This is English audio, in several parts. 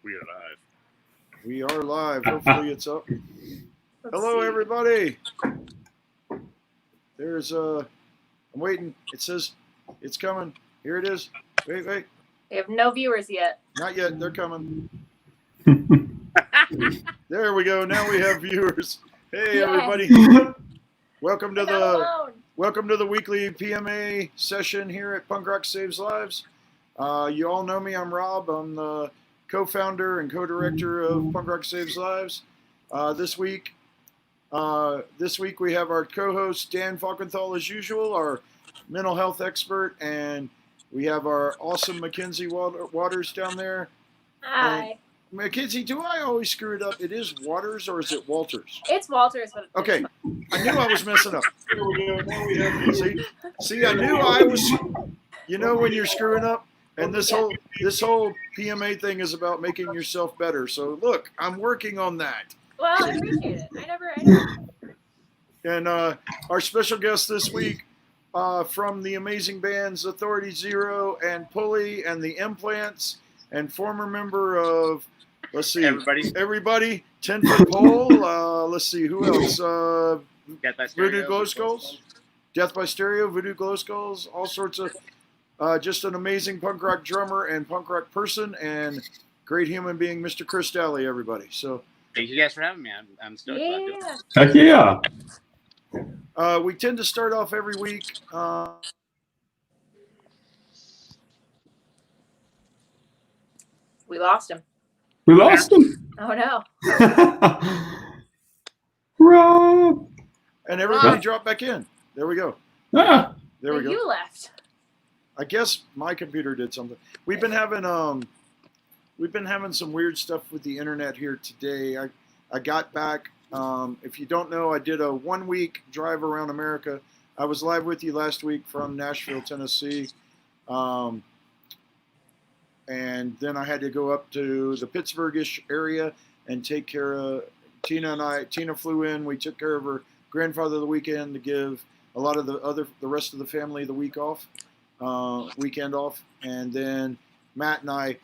We are live. We are live. Hopefully it's up. Hello, everybody. There's I'm waiting. It says it's coming. Here it is. Wait. We have no viewers yet. Not yet. They're coming. There we go. Now we have viewers. Hey, everybody. Welcome to the weekly PMA session here at Punk Rock Saves Lives. You all know me. I'm Rob. I'm the co-founder and co-director of Punk Rock Saves Lives. This week we have our co-host Dan Falkenthal as usual, our mental health expert, and we have our awesome Mackenzie Waters down there. Hi. Mackenzie, do I always screw it up? It is Waters or is it Walters? It's Walters. But Okay, I knew I was messing up. Here we go. Now we have see, I knew I was. You know when you're screwing up, and this whole PMA thing is about making yourself better. So look, I'm working on that. Well, I appreciate it. I never. And our special guest this week from the amazing bands Authority Zero and Pulley and the Implants, and former member of, let's see, everybody 10-foot pole. Let's see, who else? Voodoo Glow Skulls, Death by Stereo, Voodoo Glow Skulls, all sorts of. Just an amazing punk rock drummer and punk rock person, and great human being, Mr. Chris Daly, everybody. So thank you guys for having me. I'm stoked about it. Heck yeah. We tend to start off every week. We lost him. Oh no. Rob. And everybody dropped back in. There we go. Ah. There we go. You left. I guess my computer did something. We've been having some weird stuff with the internet here today. I got back. If you don't know, I did a 1-week drive around America. I was live with you last week from Nashville, Tennessee. And then I had to go up to the Pittsburgh-ish area and take care of Tina. Tina flew in. We took care of her grandfather the weekend to give a lot of the rest of the family the weekend off. And then Matt and I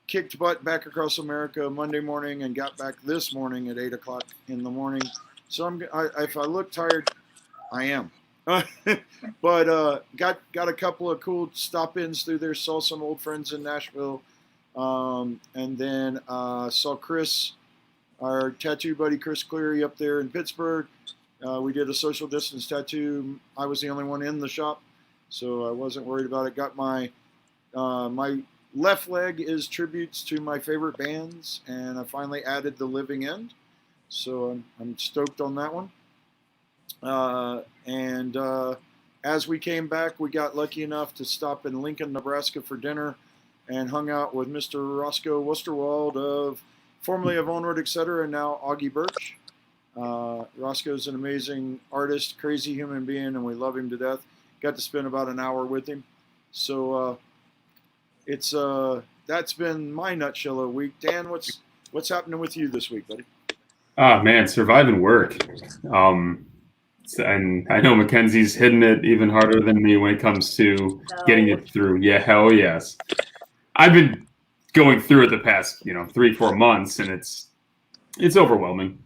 kicked butt back across America Monday morning and got back this morning at 8 o'clock in the morning. So if I look tired, I am. But got a couple of cool stop-ins through there. Saw some old friends in Nashville, and then saw Chris, our tattoo buddy Chris Cleary, up there in Pittsburgh. We did a social distance tattoo. I was the only one in the shop, so I wasn't worried about it. Got my left leg is tributes to my favorite bands, and I finally added The Living End, so I'm stoked on that one. And as we came back, we got lucky enough to stop in Lincoln, Nebraska for dinner and hung out with Mr. Roscoe Westerwald of formerly of Onward, etc., and now Augie Birch. Roscoe's an amazing artist, crazy human being, and we love him to death. Got to spend about an hour with him. So that's been my nutshell of week. Dan, what's happening with you this week, buddy? Ah, man, surviving work. And I know Mackenzie's hitting it even harder than me when it comes to getting it through. Yeah, hell yes. I've been going through it the past, 3-4 months, and it's overwhelming.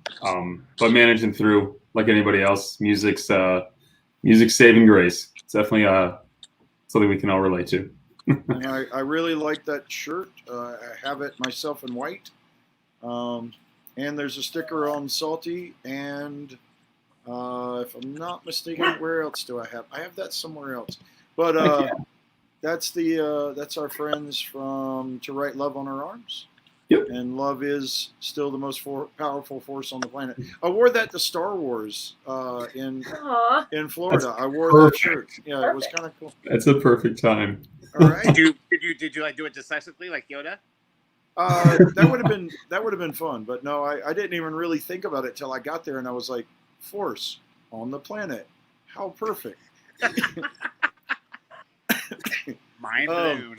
But managing through like anybody else, music's saving grace. It's definitely something we can all relate to. And I really like that shirt. I have it myself in white. And there's a sticker on Salty, and if I'm not mistaken, where else do I have? I have that somewhere else. But that's our friends from To Write Love on Our Arms. Yep. And love is still the most powerful force on the planet. I wore that to Star Wars in Florida. I wore that shirt. Yeah, it was kind of cool. That's a perfect time. All right. Did you like do it decisively like Yoda? That would have been fun, but no, I didn't even really think about it till I got there, and I was like, force on the planet, how perfect. Mind blown.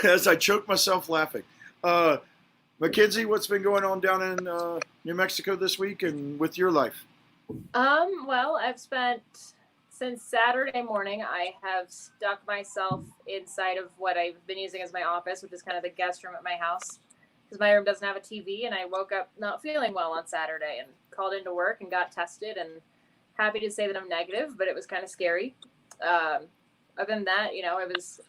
As I choke myself laughing. Mackenzie, what's been going on down in New Mexico this week and with your life? Well, I've spent since Saturday morning, I have stuck myself inside of what I've been using as my office, which is kind of the guest room at my house, because my room doesn't have a TV. And I woke up not feeling well on Saturday and called into work and got tested. And happy to say that I'm negative, but it was kind of scary. Other than that, I was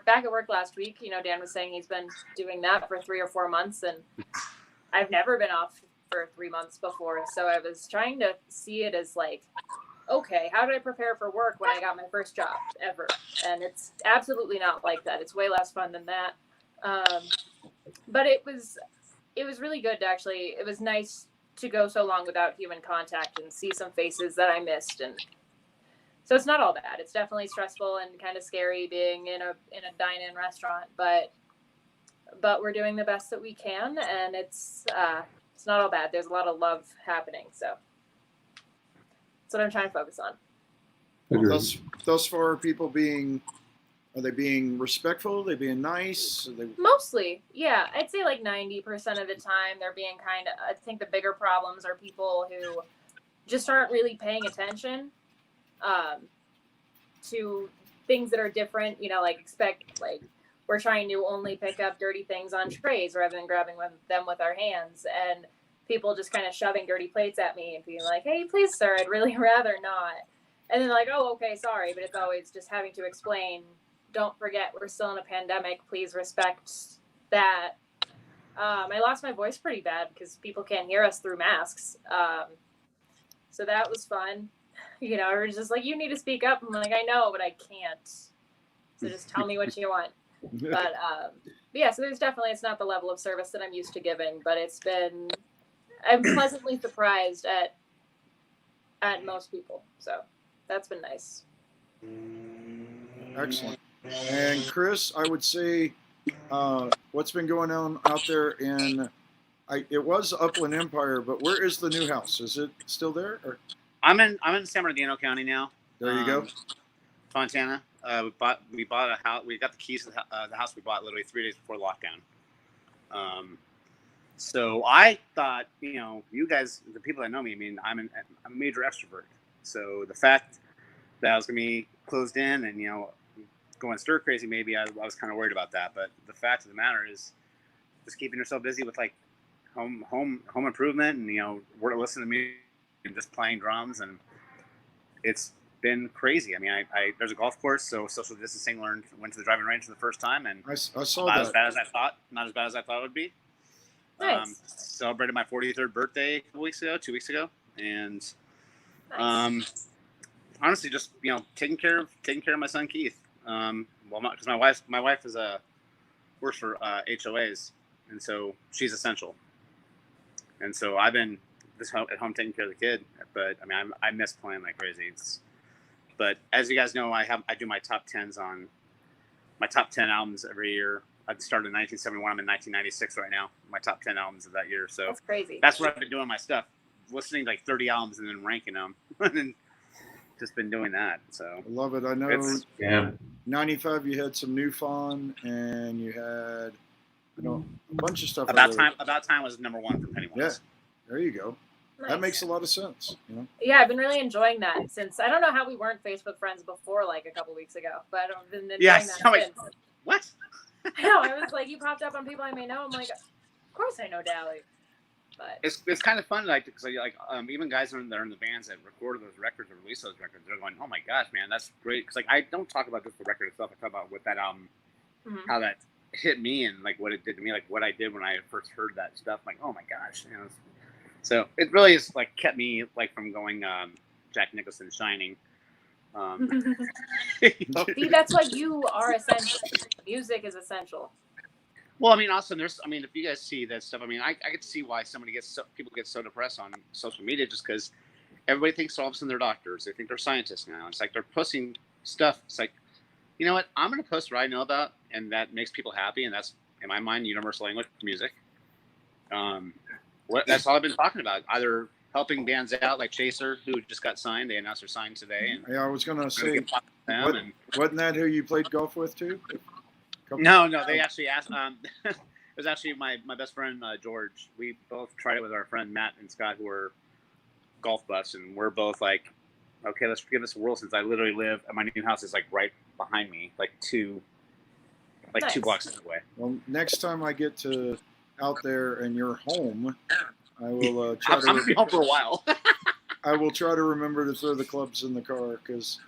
back at work last week. Dan was saying he's been doing that for 3 or 4 months, and I've never been off for 3 months before. So I was trying to see it as like, okay, how did I prepare for work when I got my first job ever? And it's absolutely not like that. It's way less fun than that. But it was really good to actually, it was nice to go so long without human contact and see some faces that I missed. And so it's not all bad. It's definitely stressful and kind of scary being in a dine-in restaurant, but we're doing the best that we can, and it's not all bad. There's a lot of love happening, so that's what I'm trying to focus on. Thus far, are they being respectful? Are they being nice? Mostly, yeah. I'd say like 90% of the time they're being kind of, I think the bigger problems are people who just aren't really paying attention to things that are different, we're trying to only pick up dirty things on trays rather than grabbing them with our hands, and people just kind of shoving dirty plates at me and being like, hey, please, sir, I'd really rather not. And then like, oh, okay, sorry. But it's always just having to explain, don't forget, we're still in a pandemic. Please respect that. I lost my voice pretty bad because people can't hear us through masks. So that was fun. It was just like, you need to speak up. I'm like, I know, but I can't. So just tell me what you want. But yeah, so there's definitely, it's not the level of service that I'm used to giving, but I'm pleasantly surprised at most people. So that's been nice. Excellent. And Chris, I would say, what's been going on out there it was Upland Empire, but where is the new house? Is it still there? Or? I'm in San Bernardino County now. There you go. Fontana. We bought a house. We got the keys to the house we bought literally 3 days before lockdown. So I thought, you guys, the people that know me, I mean, I'm a major extrovert. So the fact that I was going to be closed in and, going stir crazy, maybe I was kind of worried about that. But the fact of the matter is just keeping yourself busy with like home improvement and, we're listening to music and just playing drums. And it's been crazy. I mean, I there's a golf course, so social distancing went to the driving range for the first time, and I saw not that. as bad as I thought. Not as bad as I thought it would be. Nice. Celebrated my 43rd birthday 2 weeks ago, and Nice. honestly, just taking care of my son Keith. Because my wife works for HOAs, and so she's essential, and so I've been just at home taking care of the kid. But I mean, I miss playing like crazy. But as you guys know, I do my top 10s on my top 10 albums every year. I started in 1971. I'm in 1996 right now. My top 10 albums of that year. So that's crazy. That's where I've been doing my stuff, listening to like 30 albums and then ranking them, and then just been doing that. So I love it. I know. 95, you had some New Fawn, and you had a bunch of stuff. About time was number 1 for Pennywise. Yeah, there you go. Nice. That makes a lot of sense. Yeah, I've been really enjoying that since I don't know how we weren't Facebook friends before, like a couple weeks ago, but I've been enjoying that since. What? I know. I was like, you popped up on people I may know. I'm like, of course I know Dally. But it's kind of fun, like, because even guys that are in the bands that recorded those records or released those records, they're going, oh my gosh, man, that's great. Because I don't talk about just the record itself. I talk about what that album, how that hit me and like what it did to me, like what I did when I first heard that stuff. Like, oh my gosh, So it really is like kept me like from going Jack Nicholson Shining. See, that's why you are essential. Music is essential. Well, I mean, also if you guys see that stuff, I mean, I could see why people get so depressed on social media just because everybody thinks all of a sudden they're doctors. They think they're scientists now. It's like they're posting stuff. It's like, you know what? I'm going to post what I know about, and that makes people happy, and that's, in my mind, universal language music. That's all I've been talking about. Either helping bands out, like Chaser, who just got signed. They announced their sign today. And yeah, I was going to say, wasn't that who you played golf with too? No, they actually asked. It was actually my best friend George. We both tried it with our friend Matt and Scott, who are golf buffs, and we're both like, okay, let's give this a whirl, since I literally live, and my new house is like right behind me, like two Nice. blocks away. Well, next time I get to out there and you're home, I will try I'm gonna be home for a while. I will try to remember to throw the clubs in the car, because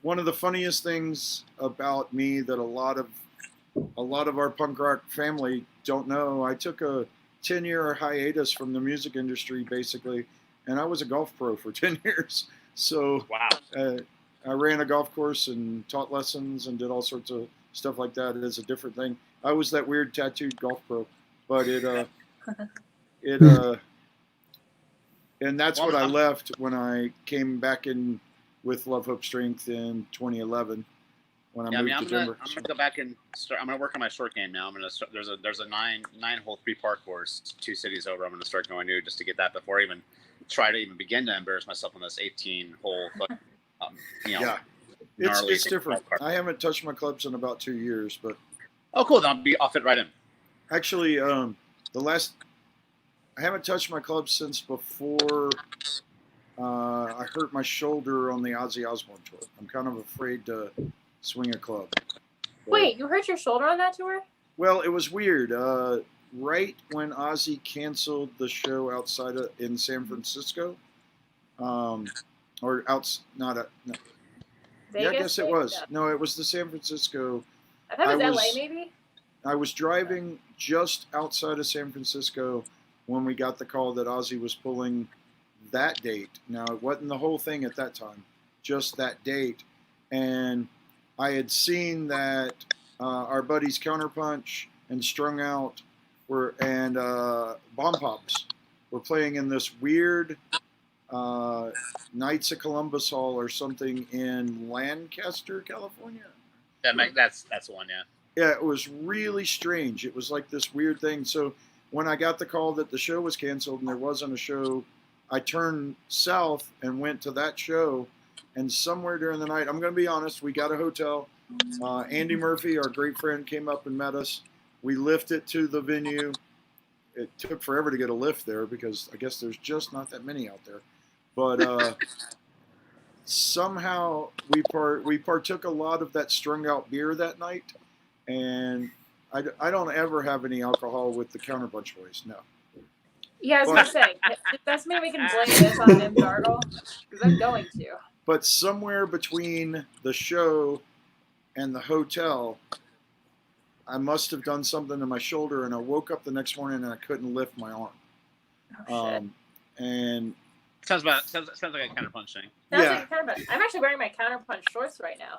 one of the funniest things about me that a lot of our punk rock family don't know, I took a 10-year hiatus from the music industry basically, and I was a golf pro for 10 years. So Wow. I ran a golf course and taught lessons and did all sorts of stuff like that. It is a different thing. I was that weird tattooed golf pro, but and that's what I left when I came back in with Love, Hope, Strength in 2011 when I moved to Denver. I'm gonna go back and start. I'm gonna work on my short game now. I'm gonna start. There's a nine-hole 3-part course 2 cities over. I'm gonna start going to, just to get that before I even try to even begin to embarrass myself on this 18-hole. Yeah, it's different. I haven't touched my clubs in about 2 years, but oh, cool. Then I'll fit right in. Actually, I haven't touched my clubs since before I hurt my shoulder on the Ozzy Osbourne tour. I'm kind of afraid to swing a club. But, wait, you hurt your shoulder on that tour? Well, it was weird. Right when Ozzy canceled the show in San Francisco, or out, not a, no. Vegas, yeah, I guess it was. No, it was the San Francisco. I thought it was LA, maybe? I was driving just outside of San Francisco when we got the call that Ozzy was pulling that date. Now, it wasn't the whole thing at that time, just that date. And I had seen that our buddies Counterpunch and Strung Out and Bomb Pops were playing in this weird Knights of Columbus Hall or something in Lancaster, California. That's the one, yeah. Yeah, it was really strange. It was like this weird thing. So when I got the call that the show was canceled and there wasn't a show, I turned south and went to that show. And somewhere during the night, I'm going to be honest, we got a hotel. Andy Murphy, our great friend, came up and met us. We lifted to the venue. It took forever to get a lift there because I guess there's just not that many out there. But somehow we partook a lot of that Strung Out beer that night. And I don't ever have any alcohol with the Counterpunch boys, no. Yeah, I was going to say, that's maybe we can blame this on him, Dargle, because I'm going to. But somewhere between the show and the hotel, I must have done something to my shoulder, and I woke up the next morning and I couldn't lift my arm. Oh, shit. And sounds like a Counterpunch thing. Like I'm actually wearing my Counterpunch shorts right now.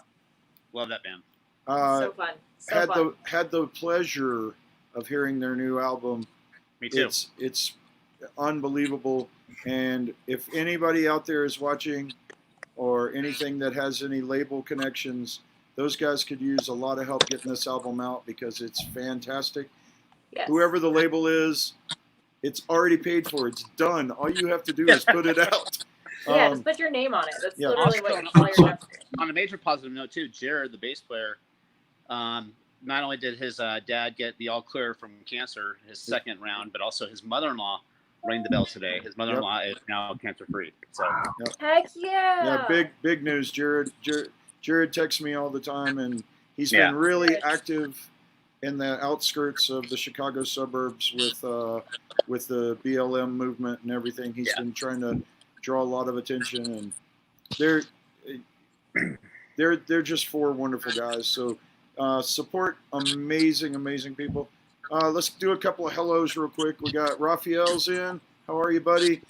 Love that band. So fun. So fun. Had the pleasure of hearing their new album. Me too. It's unbelievable. And if anybody out there is watching or anything that has any label connections, those guys could use a lot of help getting this album out because it's fantastic. Yes. Whoever the label is, it's already paid for. It's done. All you have to do is put it out. Yeah, just put your name on it. That's literally Also, what you're have to do. On a major positive note, too, Jared, the bass player, not only did his dad get the all clear from cancer, his second round, but also his mother-in-law rang the bell today. His mother-in-law is now cancer-free. So, heck yeah! Yeah, big news. Jared texts me all the time, and he's been really active in the outskirts of the Chicago suburbs with the BLM movement and everything. He's been trying to draw a lot of attention, and they're just 4 wonderful guys. So support amazing people. Let's do a couple of hellos real quick. We got Raphael's in. How are you, buddy?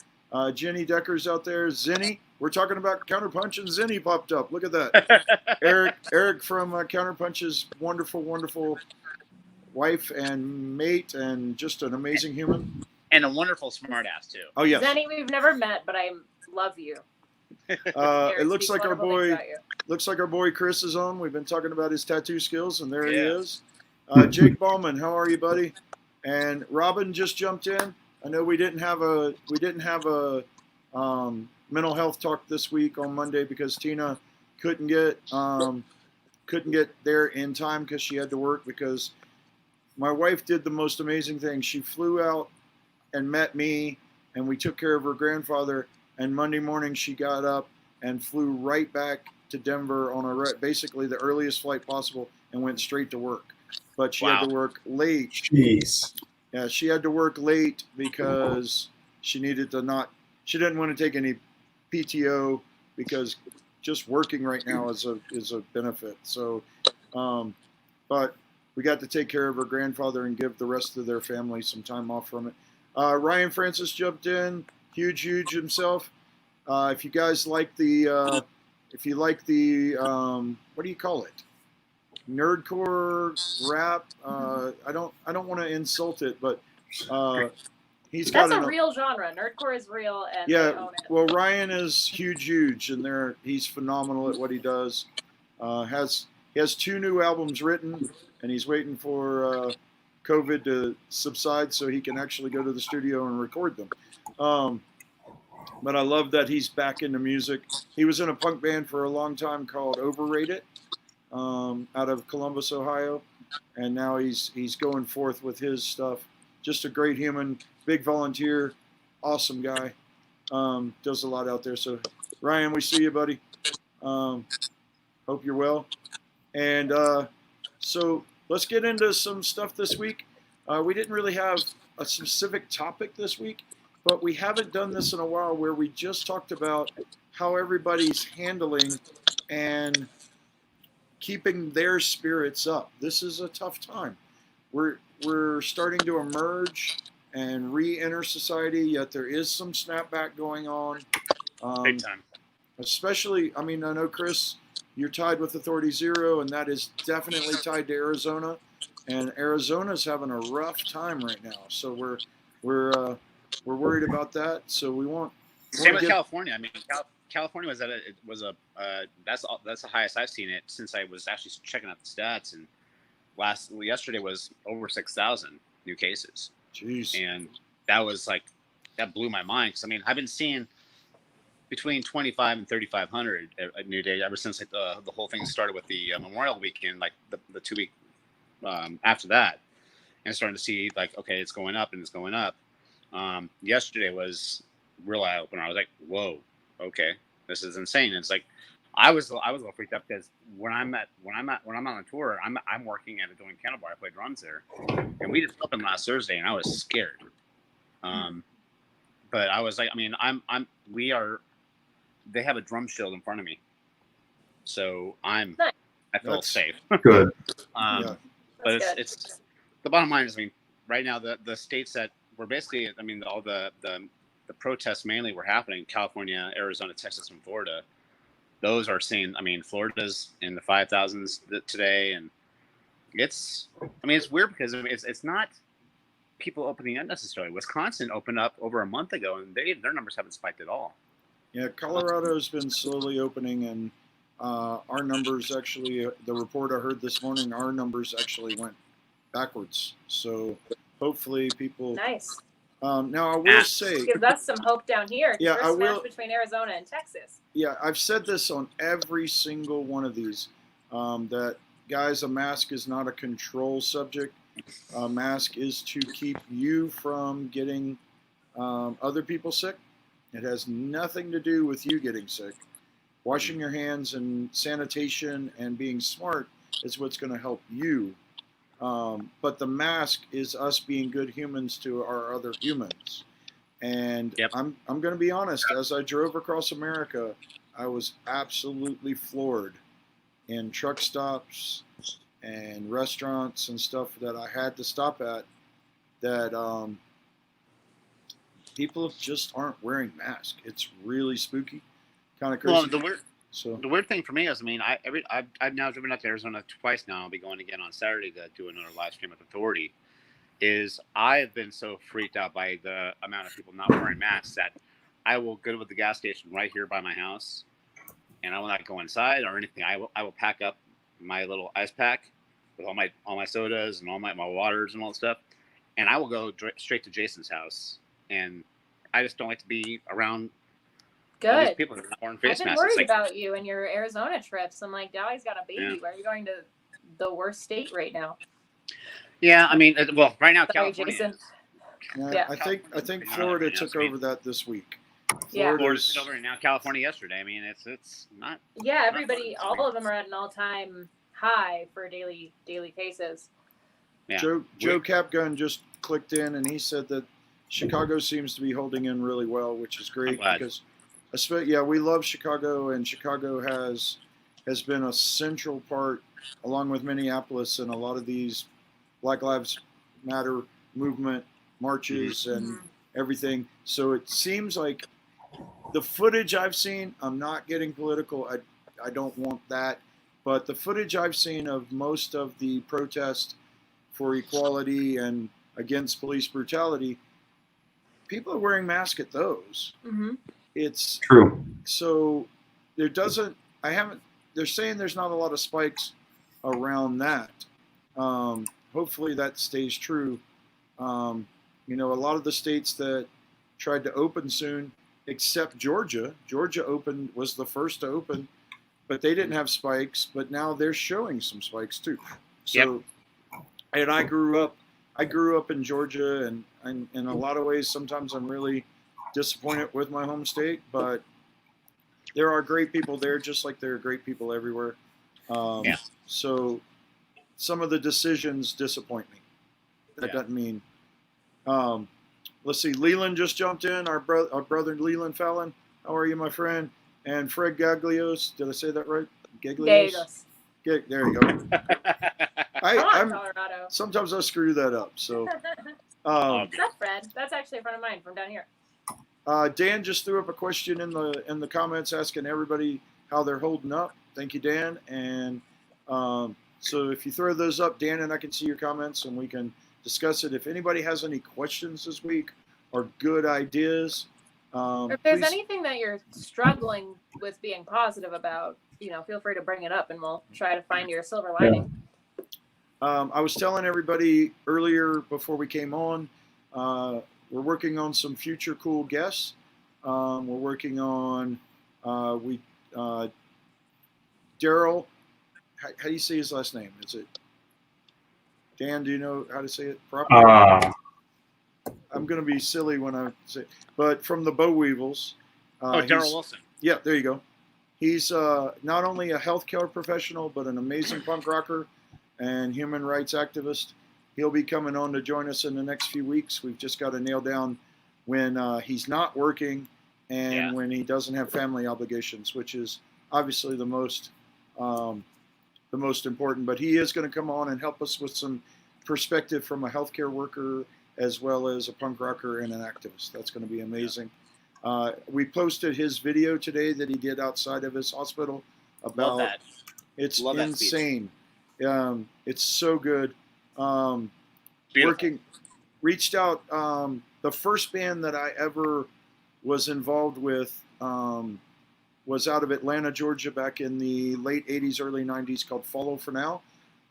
Jenny Decker's out there. Zinni. We're talking about Counterpunch, and Zinni popped up. Look at that. Eric from Counterpunch's wonderful wife and mate, and just an amazing human. And a wonderful smartass too. Oh yes. Zenny, we've never met, but I love you. It looks like our boy Chris is on. We've been talking about his tattoo skills, and there he is. Jake Ballman, how are you, buddy? And Robin just jumped in. I know we didn't have a mental health talk this week on Monday because Tina couldn't get there in time because she had to work. Because my wife did the most amazing thing. She flew out and met me, and we took care of her grandfather. and Monday morning she got up and flew right back to Denver on basically the earliest flight possible and went straight to work. But she had to work late. Jeez. Yeah, she had to work late because she needed to she didn't want to take any PTO because just working right now is a benefit. So, but we got to take care of her grandfather and give the rest of their family some time off from it. Ryan Francis jumped in, huge himself. If you guys like the, what do you call it? Nerdcore rap. I don't want to insult it, but he's got that's a real genre. Nerdcore is real, and yeah. they own it. Well, Ryan is huge, and he's phenomenal at what he does. He has 2 new albums written, and he's waiting for COVID to subside so he can actually go to the studio and record them. But I love that he's back into music. He was in a punk band for a long time called Overrated, out of Columbus, Ohio, and now he's going forth with his stuff. Just a great human, big volunteer, awesome guy. Does a lot out there. So Ryan, we see you, buddy. Hope you're well. And so let's get into some stuff this week. We didn't really have a specific topic this week, but we haven't done this in a while where we just talked about how everybody's handling and keeping their spirits up. This is a tough time. We're starting to emerge and re-enter society, yet there is some snapback going on. Big time. Especially, I mean, I know, Chris, you're tied with Authority Zero, and that is definitely tied to Arizona. And Arizona's having a rough time right now. So we're worried about that. So we want same with California. I mean, California that's the highest I've seen it since I was actually checking out the stats. And yesterday was over 6,000 new cases. Jeez. And that blew my mind. Cause I mean, I've been seeing between 2,500 and 3,500 a new day ever since the whole thing started with the Memorial Weekend, like the 2 week after that, and starting to see okay, it's going up and it's going up. Yesterday was real eye opener. I was like, whoa, okay, this is insane. And it's like I was a little freaked out because when I'm on a tour, I'm working at a doing piano bar. I play drums there, and we just opened last Thursday, and I was scared. But I was like, I mean, they have a drum shield in front of me, so I feel safe. Good. But it's the bottom line is, I mean, right now the states that were basically, I mean, all the protests mainly were happening: California, Arizona, Texas, and Florida. Those are seeing, I mean, Florida's in the 5,000s today, and it's weird because it's not people opening up necessarily. Wisconsin opened up over a month ago, and their numbers haven't spiked at all. Yeah, Colorado's been slowly opening, and our numbers actually, the report I heard this morning, our numbers actually went backwards. So hopefully people. Nice. Now I will say, gives us some hope down here. Yeah, I will. Between Arizona and Texas. Yeah, I've said this on every single one of these. That guys, a mask is not a control subject. A mask is to keep you from getting other people sick. It has nothing to do with you getting sick. Washing your hands and sanitation and being smart is what's going to help you. But the mask is us being good humans to our other humans. And yep. I'm going to be honest, as I drove across America, I was absolutely floored in truck stops and restaurants and stuff that I had to stop at, that people just aren't wearing masks. It's really spooky, kind of crazy. Well, the weird thing for me is, I mean, I've now driven up to Arizona twice now. I'll be going again on Saturday to do another live stream with Authority. Is I've been so freaked out by the amount of people not wearing masks that I will go to the gas station right here by my house, and I will not go inside or anything. I will pack up my little ice pack with all my sodas and all my waters and all that stuff, and I will go straight to Jason's house. And I just don't like to be around. Good. These people that are not wearing face I've been masks. worried about you and your Arizona trips. I'm like, now he's got a baby. Yeah. Why are you going to the worst state right now? Yeah, I mean, well, right now Sorry, California. Jason. Yeah, I think Florida took over that this week. Yeah. Florida's over, and now California yesterday. I mean, it's not. Yeah, everybody, all of them are at an all-time high for daily cases. Yeah. Joe Capgun just clicked in, and he said that Chicago seems to be holding in really well, which is great because, we love Chicago, and Chicago has been a central part, along with Minneapolis, and a lot of these Black Lives Matter movement marches and everything. So it seems like the footage I've seen, I'm not getting political. I don't want that, but the footage I've seen of most of the protests for equality and against police brutality, people are wearing masks at those. Mm-hmm. It's true. So they're saying there's not a lot of spikes around that. Hopefully that stays true. A lot of the states that tried to open soon, except Georgia was the first to open, but they didn't have spikes, but now they're showing some spikes too. So, and I grew up in Georgia, and in a lot of ways, sometimes I'm really disappointed with my home state, but there are great people there, just like there are great people everywhere. So some of the decisions disappoint me. That doesn't mean. Let's see. Leland just jumped in. Our brother Leland Fallon. How are you, my friend? And Fred Gaglios. Did I say that right? Gaglios. There you go. I'm Colorado. Sometimes I screw that up. So. That's Fred. That's actually a friend of mine from down here. Dan just threw up a question in the comments asking everybody how they're holding up. Thank you, Dan. And so if you throw those up, Dan and I can see your comments and we can discuss it. If anybody has any questions this week or good ideas, if there's anything that you're struggling with being positive about, feel free to bring it up and we'll try to find your silver lining. I was telling everybody earlier before we came on, we're working on some future cool guests. We're working on Daryl. How do you say his last name? Is it Dan? Do you know how to say it properly? I'm going to be silly when I say it. But from the Bow Weevils. Daryl Wilson. Yeah, there you go. He's not only a healthcare professional, but an amazing punk rocker and human rights activist. He'll be coming on to join us in the next few weeks. We've just got to nail down when he's not working and when he doesn't have family obligations, which is obviously the most important. But he is going to come on and help us with some perspective from a healthcare worker as well as a punk rocker and an activist. That's going to be amazing. We posted his video today that he did outside of his hospital about. Love that. It's Love insane. It's so good. Reached out. The first band that I ever was involved with was out of Atlanta, Georgia, back in the late 80s, early 90s, called Follow For Now.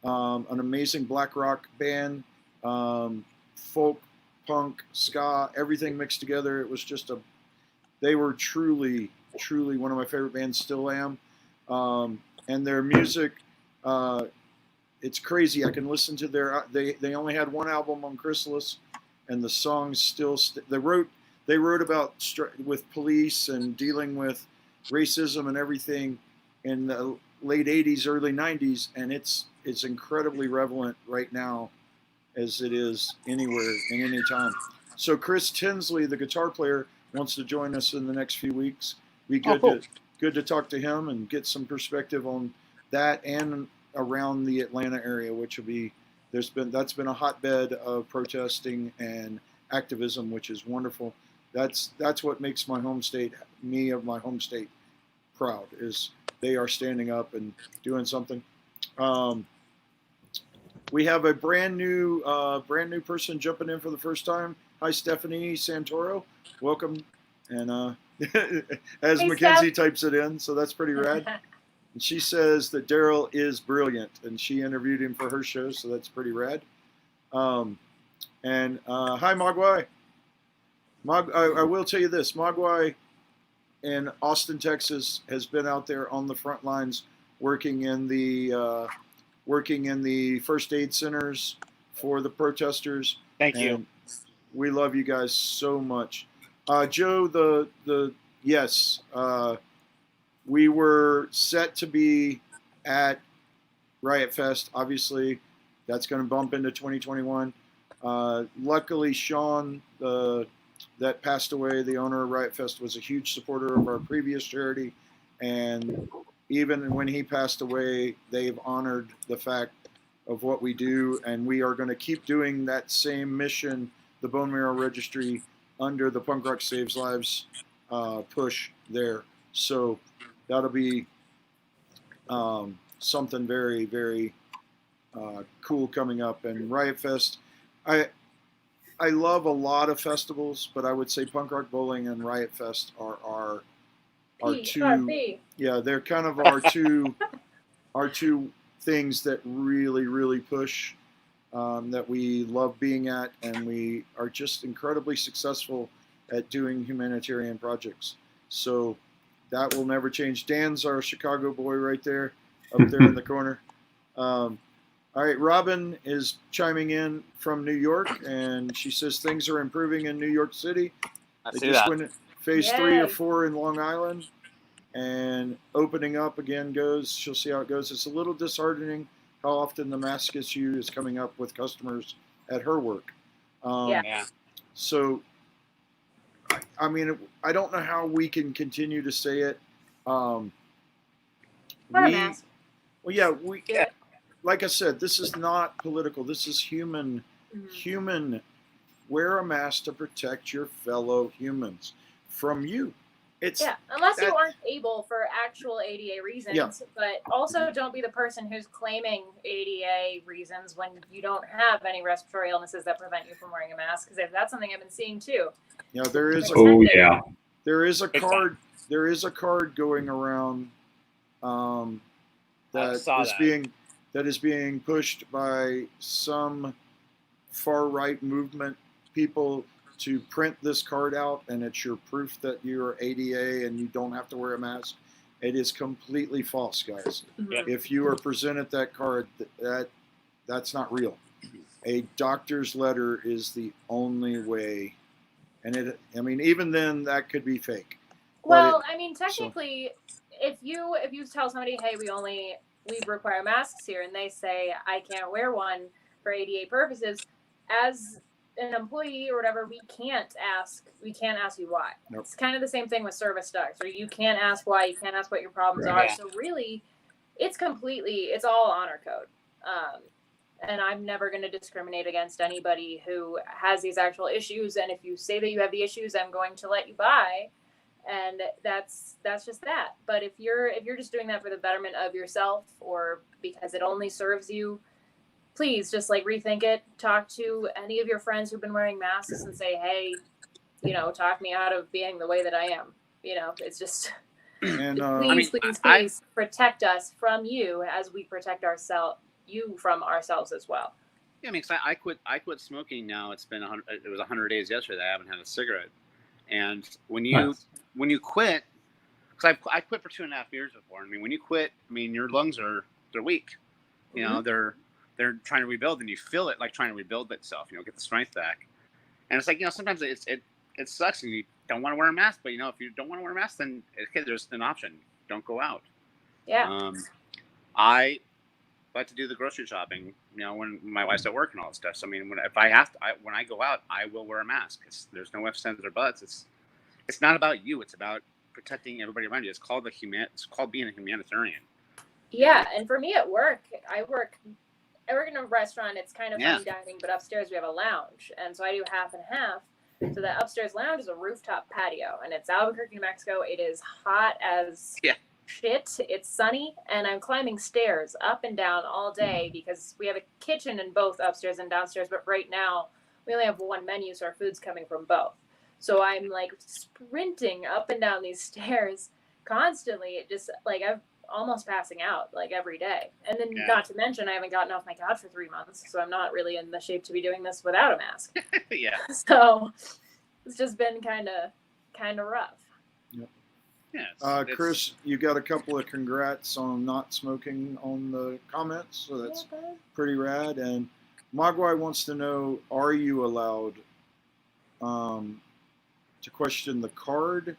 An amazing black rock band, folk, punk, ska, everything mixed together. It was just they were truly, truly one of my favorite bands, still am. And their music, it's crazy. I can listen to they only had one album on Chrysalis, and the songs still, they wrote about with police and dealing with racism and everything in the late 80s, early 90s, and it's incredibly relevant right now as it is anywhere and any time. So Chris Tinsley, the guitar player, wants to join us in the next few weeks. Be good to talk to him and get some perspective on that and around the Atlanta area, which will be that's been a hotbed of protesting and activism, which is wonderful. That's what makes my home state proud, is they are standing up and doing something. We have a brand new person jumping in for the first time. Hi, Stephanie Santoro. Welcome. And as Mackenzie types it in, so that's pretty rad. And she says that Daryl is brilliant, and she interviewed him for her show, so that's pretty rad. Hi, Mogwai. I will tell you this. Mogwai in Austin, Texas, has been out there on the front lines working in the first aid centers for the protesters. Thank you. We love you guys so much. Joe, yes, we were set to be at Riot Fest. Obviously, that's going to bump into 2021. Luckily, Sean, that passed away, the owner of Riot Fest, was a huge supporter of our previous charity, and even when he passed away, they've honored the fact of what we do, and we are going to keep doing that same mission, the Bone Marrow Registry, under the Punk Rock Saves Lives push there. So that'll be something very, very cool coming up. And Riot Fest, I love a lot of festivals, but I would say Punk Rock Bowling and Riot Fest are our two. PRP. Yeah, they're kind of our two things that really, really push, that we love being at, and we are just incredibly successful at doing humanitarian projects. So that will never change. Dan's our Chicago boy right there, up there in the corner. All right, Robin is chiming in from New York, and she says things are improving in New York City. I They just went phase 3 or Yay. 4 in Long Island, and opening up again goes. She'll see how it goes. It's a little disheartening how often the mask issue is coming up with customers at her work. Yeah. So, I mean, I don't know how we can continue to say it. Wear a mask. Well, yeah, Do it. like I said, this is not political. This is human. Mhm. Human. Wear a mask to protect your fellow humans from you. It's Yeah, unless you that- aren't able for actual ADA reasons, Yeah. but also don't be the person who's claiming ADA reasons when you don't have any respiratory illnesses that prevent you from wearing a mask. Because that's something I've been seeing too. Yeah, there is a Oh yeah. there is a Big card. There is a card going around that saw is that. being pushed by some far right movement people to print this card out, and it's your proof that you're ADA and you don't have to wear a mask. It is completely false, guys. Yep. If you are presented that card, that's not real. A doctor's letter is the only way, and I mean, even then, that could be fake. Well, I mean, technically, if you tell somebody, hey, we require masks here, and they say I can't wear one for ADA purposes, as an employee or whatever, we can't ask you why. Nope. It's kind of the same thing with service dogs, or you can't ask why, you can't ask what your problems are. Yeah. So really, it's all honor code. And I'm never going to discriminate against anybody who has these actual issues. And if you say that you have the issues, I'm going to let you by. And that's just that. But if you're just doing that for the betterment of yourself or because it only serves you, please just rethink it. Talk to any of your friends who've been wearing masks and say, hey, talk me out of being the way that I am. It's just And please protect us from you as we protect you from ourselves as well. Yeah, I mean, 'cause I quit smoking now. It was 100 days yesterday. I haven't had a cigarette. And when you quit, because I quit for 2.5 years before. I mean, when you quit, I mean, your lungs they're weak. They're trying to rebuild, and you feel it like trying to rebuild itself. Get the strength back. And it's like sometimes it sucks, and you don't want to wear a mask. But if you don't want to wear a mask, then okay, there's an option. Don't go out. Yeah. I like to do the grocery shopping. When my wife's at work and all that stuff. So I mean, when I go out, I will wear a mask. There's no ifs, ands, or buts. It's not about you. It's about protecting everybody around you. It's called being a humanitarian. Yeah, and for me at work, I work in a restaurant. It's kind of fine dining, but upstairs we have a lounge, and so I do half and half. So that upstairs lounge is a rooftop patio, and it's Albuquerque, New Mexico. It is hot as shit. It's sunny, and I'm climbing stairs up and down all day because we have a kitchen in both upstairs and downstairs, but right now we only have one menu, so our food's coming from both. So I'm sprinting up and down these stairs constantly. It just I'm almost passing out every day. And then not to mention I haven't gotten off my couch for 3 months, so I'm not really in the shape to be doing this without a mask. Yeah. So it's just been kind of rough. Yep. Yeah. Chris, you got a couple of congrats on not smoking on the comments, so that's pretty rad. And Mogwai wants to know, are you allowed to question the card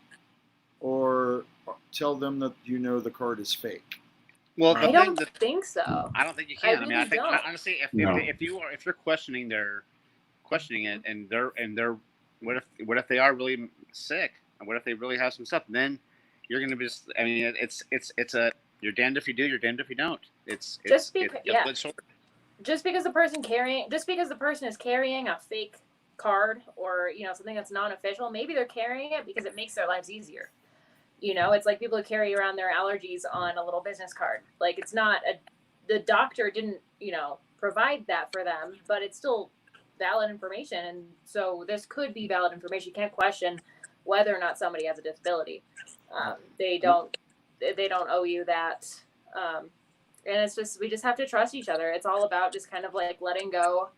or tell them that the card is fake? Well, I don't think so. I don't think you I can. I mean, I really think don't. honestly, No. if you're questioning it, and they're what if they are really sick, and what if they really have some stuff? Then you're going to be. I mean, it's a you're damned if you do, you're damned if you don't. It's Just yeah. Just because the person is carrying a fake card or something that's non-official, maybe they're carrying it because it makes their lives easier. It's like people who carry around their allergies on a little business card. Like, it's not the doctor didn't provide that for them, but it's still valid information. And so this could be valid information. You can't question whether or not somebody has a disability. They don't owe you that. And it's just, we just have to trust each other. It's all about just kind of like letting go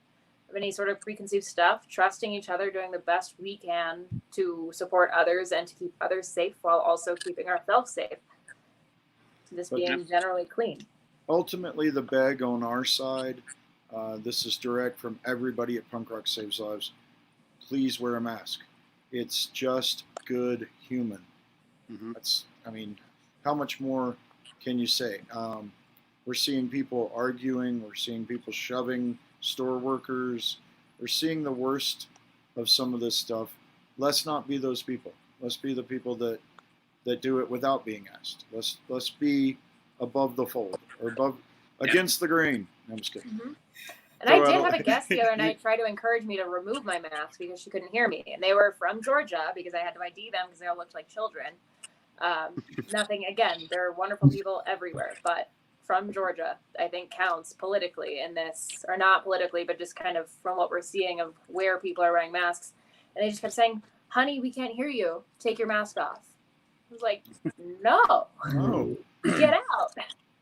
of any sort of preconceived stuff, trusting each other, doing the best we can to support others and to keep others safe while also keeping ourselves safe. Just being generally clean. Ultimately, the beg on our side, this is direct from everybody at Punk Rock Saves Lives. Please wear a mask. It's just good human. Mm-hmm. How much more can you say? We're seeing people arguing. We're seeing people shoving store workers. We're seeing the worst of some of this stuff. Let's not be those people. Let's be the people that do it without being asked. Let's be above the fold or against the grain. I'm just kidding. Mm-hmm. And I did have a guest the other night try to encourage me to remove my mask because she couldn't hear me. And they were from Georgia because I had to ID them because they all looked like children. Nothing, again, they're wonderful people everywhere, but from Georgia, I think counts politically in this, or not politically, but just kind of from what we're seeing of where people are wearing masks. And they just kept saying, "Honey, we can't hear you. Take your mask off." I was like, no, get out.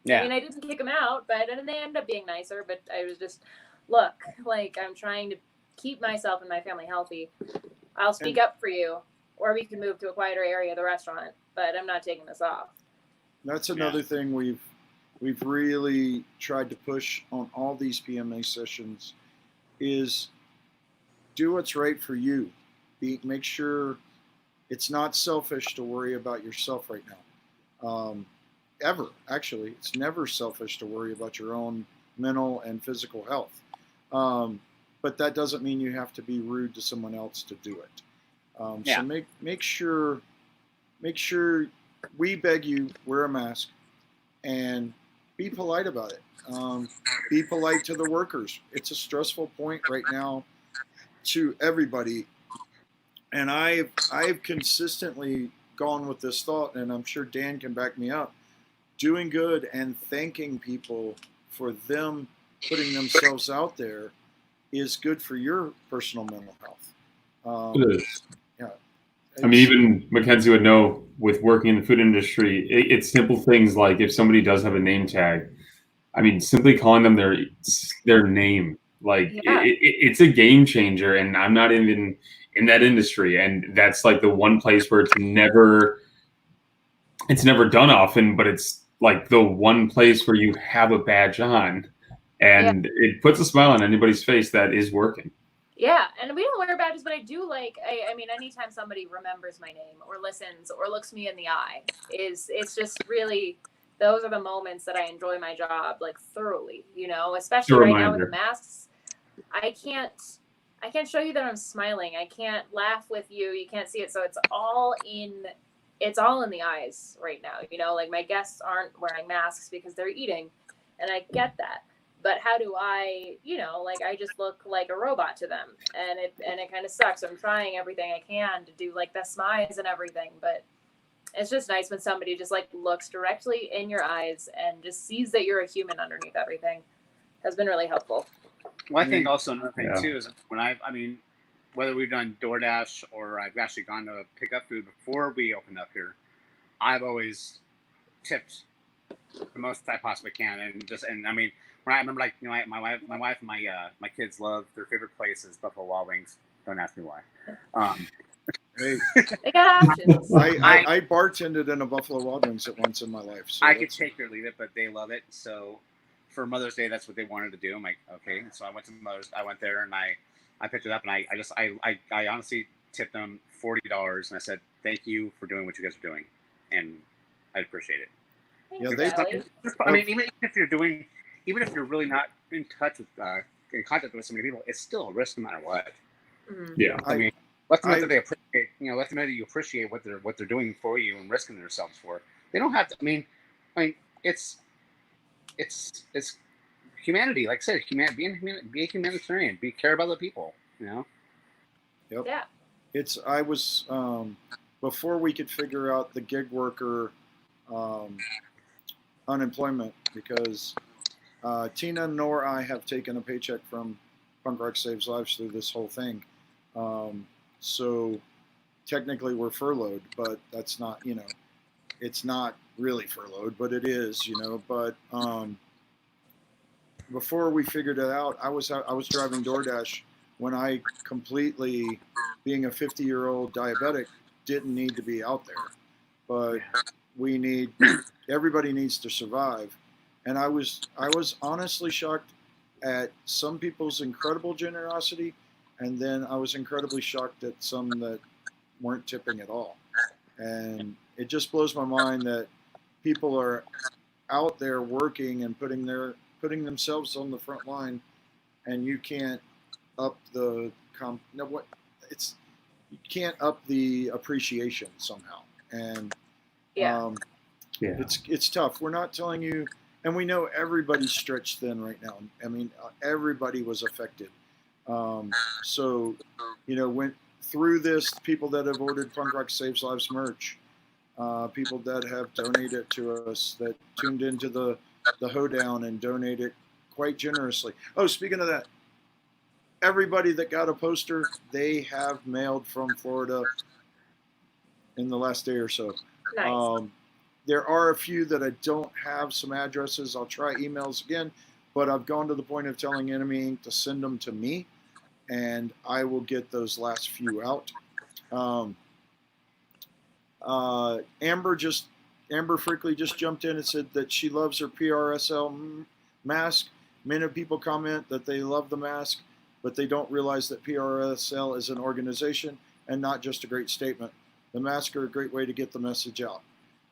Yeah. I mean, I didn't kick them out, but and they ended up being nicer, but I was just, look, like, I'm trying to keep myself and my family healthy. I'll speak up for you, or we can move to a quieter area of the restaurant, but I'm not taking this off. That's another thing we've really tried to push on all these PMA sessions is do what's right for you. Make sure it's not selfish to worry about yourself right now. Ever, actually. It's never selfish to worry about your own mental and physical health. But that doesn't mean you have to be rude to someone else to do it. So make sure we beg you, wear a mask and be polite about it. Be polite to the workers. It's a stressful point right now to everybody. And I've consistently gone with this thought, and I'm sure Dan can back me up. Doing good and thanking people for them putting themselves out there is good for your personal mental health. It is. Yeah. I mean, even Mackenzie would know with working in the food industry, it's simple things like if somebody does have a name tag, I mean, simply calling them their name, like it's a game changer. And I'm not even in that industry, and that's like the one place where it's never done often, but it's like the one place where you have a badge on, and it puts a smile on anybody's face that is working. Yeah, and we don't wear badges, but I do like, I mean, anytime somebody remembers my name or listens or looks me in the eye, it's just really, those are the moments that I enjoy my job, like, thoroughly, especially right now with the masks. I can't show you that I'm smiling. I can't laugh with you. You can't see it. So it's all in the eyes right now. Like, my guests aren't wearing masks because they're eating, and I get that. But how do I, like, I just look like a robot to them, and it kind of sucks. I'm trying everything I can to do like the smiles and everything, but it's just nice when somebody just like looks directly in your eyes and just sees that you're a human underneath everything. Has been really helpful. Well, I think also another thing too is when whether we've done DoorDash or I've actually gone to pick up food before we opened up here, I've always tipped the most I possibly can, and I mean. When I remember, like, my wife and my kids love their favorite place is Buffalo Wild Wings. Don't ask me why. Hey, they got options. I bartended in a Buffalo Wild Wings at once in my life. So I could take or leave it, but they love it. So for Mother's Day, that's what they wanted to do. I'm like, okay. So I went there and I picked it up, and I honestly tipped them $40, and I said, "Thank you for doing what you guys are doing," and I appreciate it. Yeah, I mean, even if you're really not in touch with, in contact with so many people, it's still a risk no matter what. Mm-hmm. Yeah. I mean, let them know that they appreciate, let them know that you appreciate what they're doing for you and risking themselves for. They don't have to. I mean, it's humanity. Like I said, be a humanitarian. Care about other people. Yep. Yeah. I was before we could figure out the gig worker unemployment, because Tina nor I have taken a paycheck from Punk Rock Saves Lives through this whole thing. So technically we're furloughed, but that's not, it's not really furloughed, but it is, but before we figured it out, I was driving DoorDash when I completely, being a 50-year-old diabetic, didn't need to be out there. But everybody needs to survive. And I was honestly shocked at some people's incredible generosity, and then I was incredibly shocked at some that weren't tipping at all. And it just blows my mind that people are out there working and putting themselves on the front line, and you can't up the you can't up the appreciation somehow. And it's tough. We're not telling you, and we know everybody's stretched thin right now. I mean, everybody was affected. So, went through this, people that have ordered Punk Rock Saves Lives merch, people that have donated to us, that tuned into the hoedown and donated quite generously. Oh, speaking of that, everybody that got a poster, they have mailed from Florida in the last day or so. Nice. There are a few that I don't have some addresses. I'll try emails again, but I've gone to the point of telling Enemy Inc. to send them to me, and I will get those last few out. Amber Frickley just jumped in and said that she loves her PRSL mask. Many people comment that they love the mask, but they don't realize that PRSL is an organization and not just a great statement. The masks are a great way to get the message out.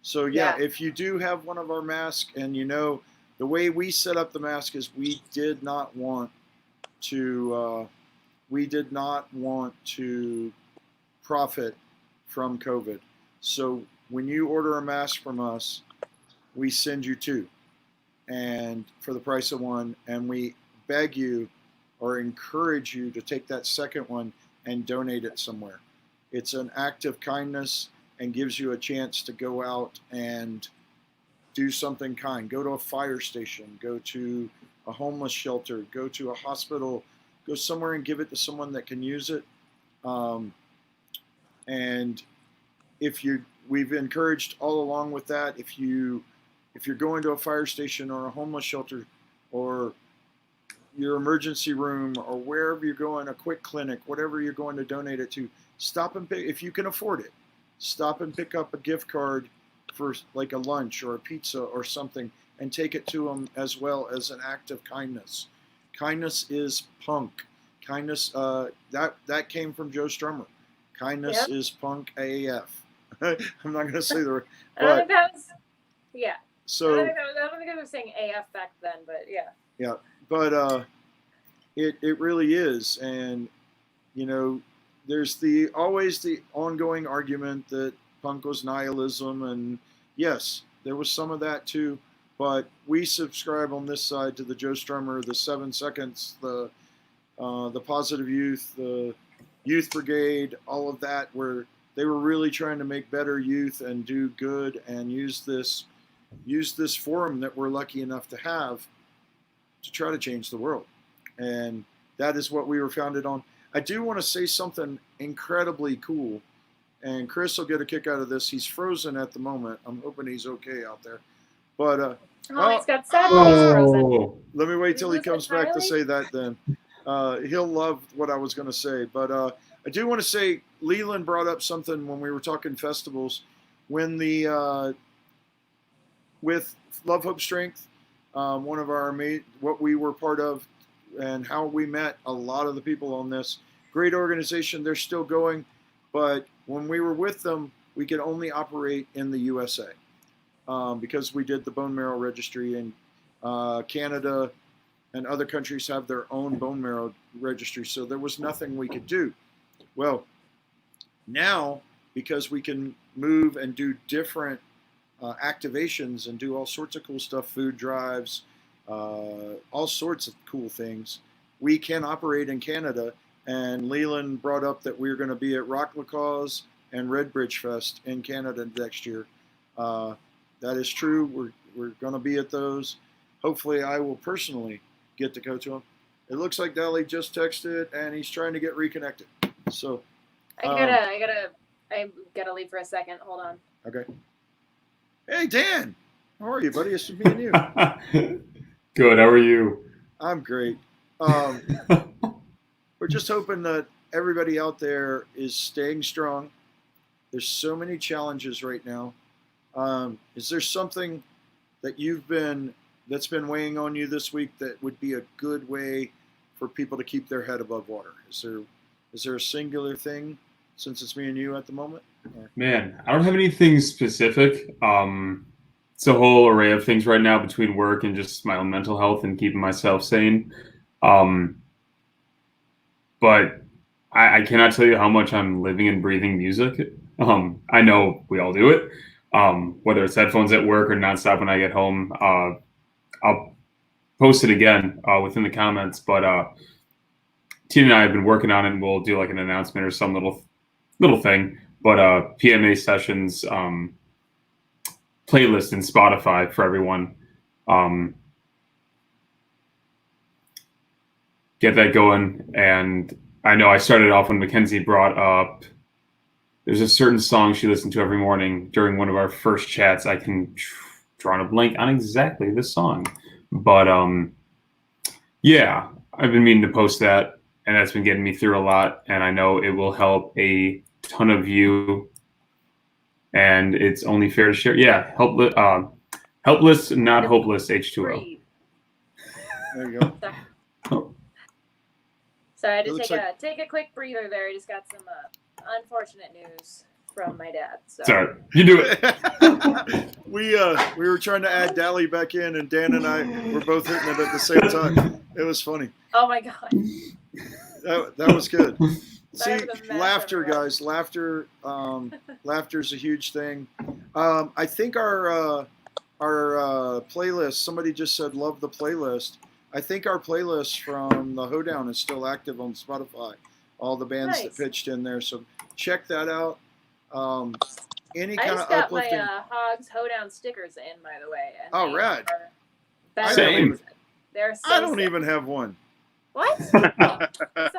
So if you do have one of our masks, and the way we set up the mask is we did not want to profit from COVID. So when you order a mask from us, we send you two, and for the price of one, and we beg you or encourage you to take that second one and donate it somewhere. It's an act of kindness and gives you a chance to go out and do something kind. Go to a fire station, go to a homeless shelter, go to a hospital, go somewhere and give it to someone that can use it. And we've encouraged all along with that, if you're going to a fire station or a homeless shelter or your emergency room or wherever you're going, a quick clinic, whatever you're going to donate it to, stop and pick, if you can afford it, stop and pick up a gift card for like a lunch or a pizza or something and take it to them as well as an act of kindness. Kindness is punk. Kindness, that came from Joe Strummer. Kindness is punk AF. I'm not going to say the word. I don't think that was, So I don't think I was saying AF back then, but yeah. Yeah, but it really is, and there's always the ongoing argument that punk was nihilism, and yes, there was some of that too. But we subscribe on this side to the Joe Strummer, the 7 Seconds, the Positive Youth, the Youth Brigade, all of that, where they were really trying to make better youth and do good and use this forum that we're lucky enough to have to try to change the world. And that is what we were founded on. I do want to say something incredibly cool, and Chris will get a kick out of this. He's frozen at the moment. I'm hoping he's okay out there. But he's got sad face frozen. Let me wait till he comes back to say that then. He'll love what I was going to say. But I do want to say, Leland brought up something when we were talking festivals. When with Love, Hope, Strength, one of our what we were part of and how we met a lot of the people on this great organization. They're still going. But when we were with them, we could only operate in the USA because we did the bone marrow registry, and Canada and other countries have their own bone marrow registry. So there was nothing we could do. Well, now, because we can move and do different activations and do all sorts of cool stuff, food drives, all sorts of cool things, we can operate in Canada. And Leland brought up that we're going to be at Rock La Cause and Red Bridge Fest in Canada next year. That is true. We're going to be at those. Hopefully, I will personally get to go to them. It looks like Dally just texted, and he's trying to get reconnected. So I gotta leave for a second. Hold on. Okay. Hey, Dan. How are you, buddy? It's me and you. Good. How are you? I'm great. We're just hoping that everybody out there is staying strong. There's so many challenges right now. Is there something that that's been weighing on you this week that would be a good way for people to keep their head above water? Is there a singular thing, since it's me and you at the moment? Man, I don't have anything specific. It's a whole array of things right now between work and just my own mental health and keeping myself sane. But I cannot tell you how much I'm living and breathing music. I know we all do it, whether it's headphones at work or nonstop when I get home. I'll post it again within the comments. But Tina and I have been working on it, and we'll do like an announcement or some little thing. But Pma Sessions playlist in Spotify for everyone. Get that going. And I know I started off when Mackenzie brought up, there's a certain song she listened to every morning during one of our first chats. I can draw on a blank on exactly this song. But yeah, I've been meaning to post that, and that's been getting me through a lot. And I know it will help a ton of you. And it's only fair to share. Yeah, helpless, not hopeless, H2O. Breathe. There you go. Sorry, I had to take a quick breather there. I just got some unfortunate news from my dad. So. Sorry, you do it. We were trying to add Dally back in, and Dan and I were both hitting it at the same time. It was funny. Oh my god. That was good. Sorry See, for the mess, laughter, everyone. guys. Laughter is a huge thing. I think our playlist. Somebody just said love the playlist. I think our playlist from the Hoedown is still active on Spotify. All the bands that Nice. pitched in there. So check that out. Any I kind just of got uplifting. my Hogs Hoedown stickers in, by the way. And Oh, they rad. are better Same. than- They're so I don't sick. even have one. What? It's a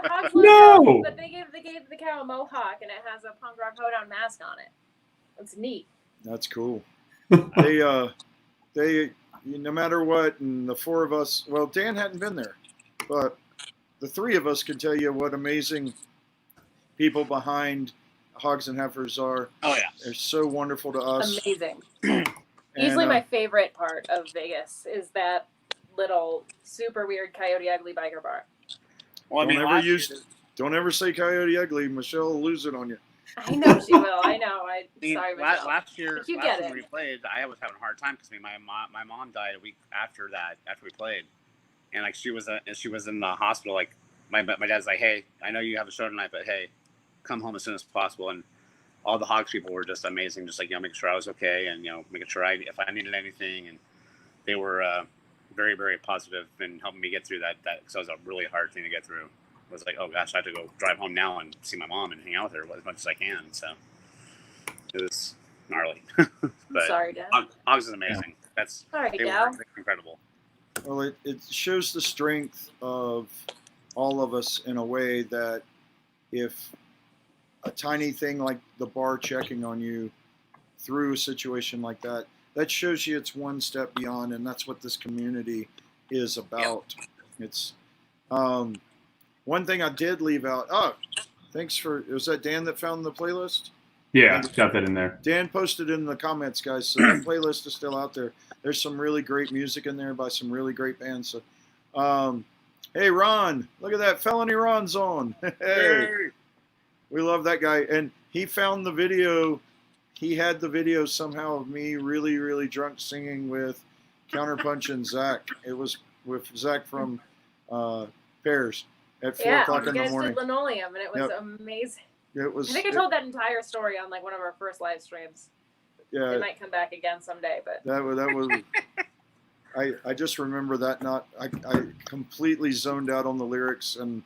Hogs logo, No. but they gave the cow a mohawk, and it has a punk rock Hoedown mask on it. It's neat. That's cool. They, no matter what, and the four of us. Well, Dan hadn't been there, but the three of us can tell you what amazing people behind Hogs and Heifers are. Oh yeah. They're so wonderful to us. Amazing. And, Easily my favorite part of Vegas is that little super weird Coyote Ugly biker bar. Well, Don't ever say Coyote Ugly. Michelle will lose it on you. I know she will. I know. Sorry, Michelle. last year But you get when it. we played, I was having a hard time because my mom died a week after we played, and like she was in the hospital. Like my dad's like, hey, I know you have a show tonight, but hey, come home as soon as possible. And all the Hogs people were just amazing, just like making sure I was okay, and making sure if I needed anything, and they were very, very positive in helping me get through that because it was a really hard thing to get through. It was like, oh gosh, I have to go drive home now and see my mom and hang out with her as much as I can. So it was gnarly. But Sorry, Dad. Hogs is amazing. Sorry, They gal. were incredible. Well, it shows the strength of all of us in a way that if a tiny thing like the bar checking on you through a situation like that, that shows you it's one step beyond, and that's what this community is about. It's one thing I did leave out. Oh, thanks was that Dan that found the playlist? Yeah, got that in there. Dan posted in the comments, guys, so that playlist is still out there. There's some really great music in there by some really great bands. So, hey, Ron, look at that. Felony Ron's on. Hey. We love that guy, and he found the video. He had the video somehow of me really, really drunk singing with Counterpunch and Zach. It was with Zach from Pears at 4:00 in the you guys morning. did Linoleum, and it was Yep. amazing. It was. I think I told that entire story on like one of our first live streams. Yeah, It might come back again someday, but that was. I just remember that I completely zoned out on the lyrics, and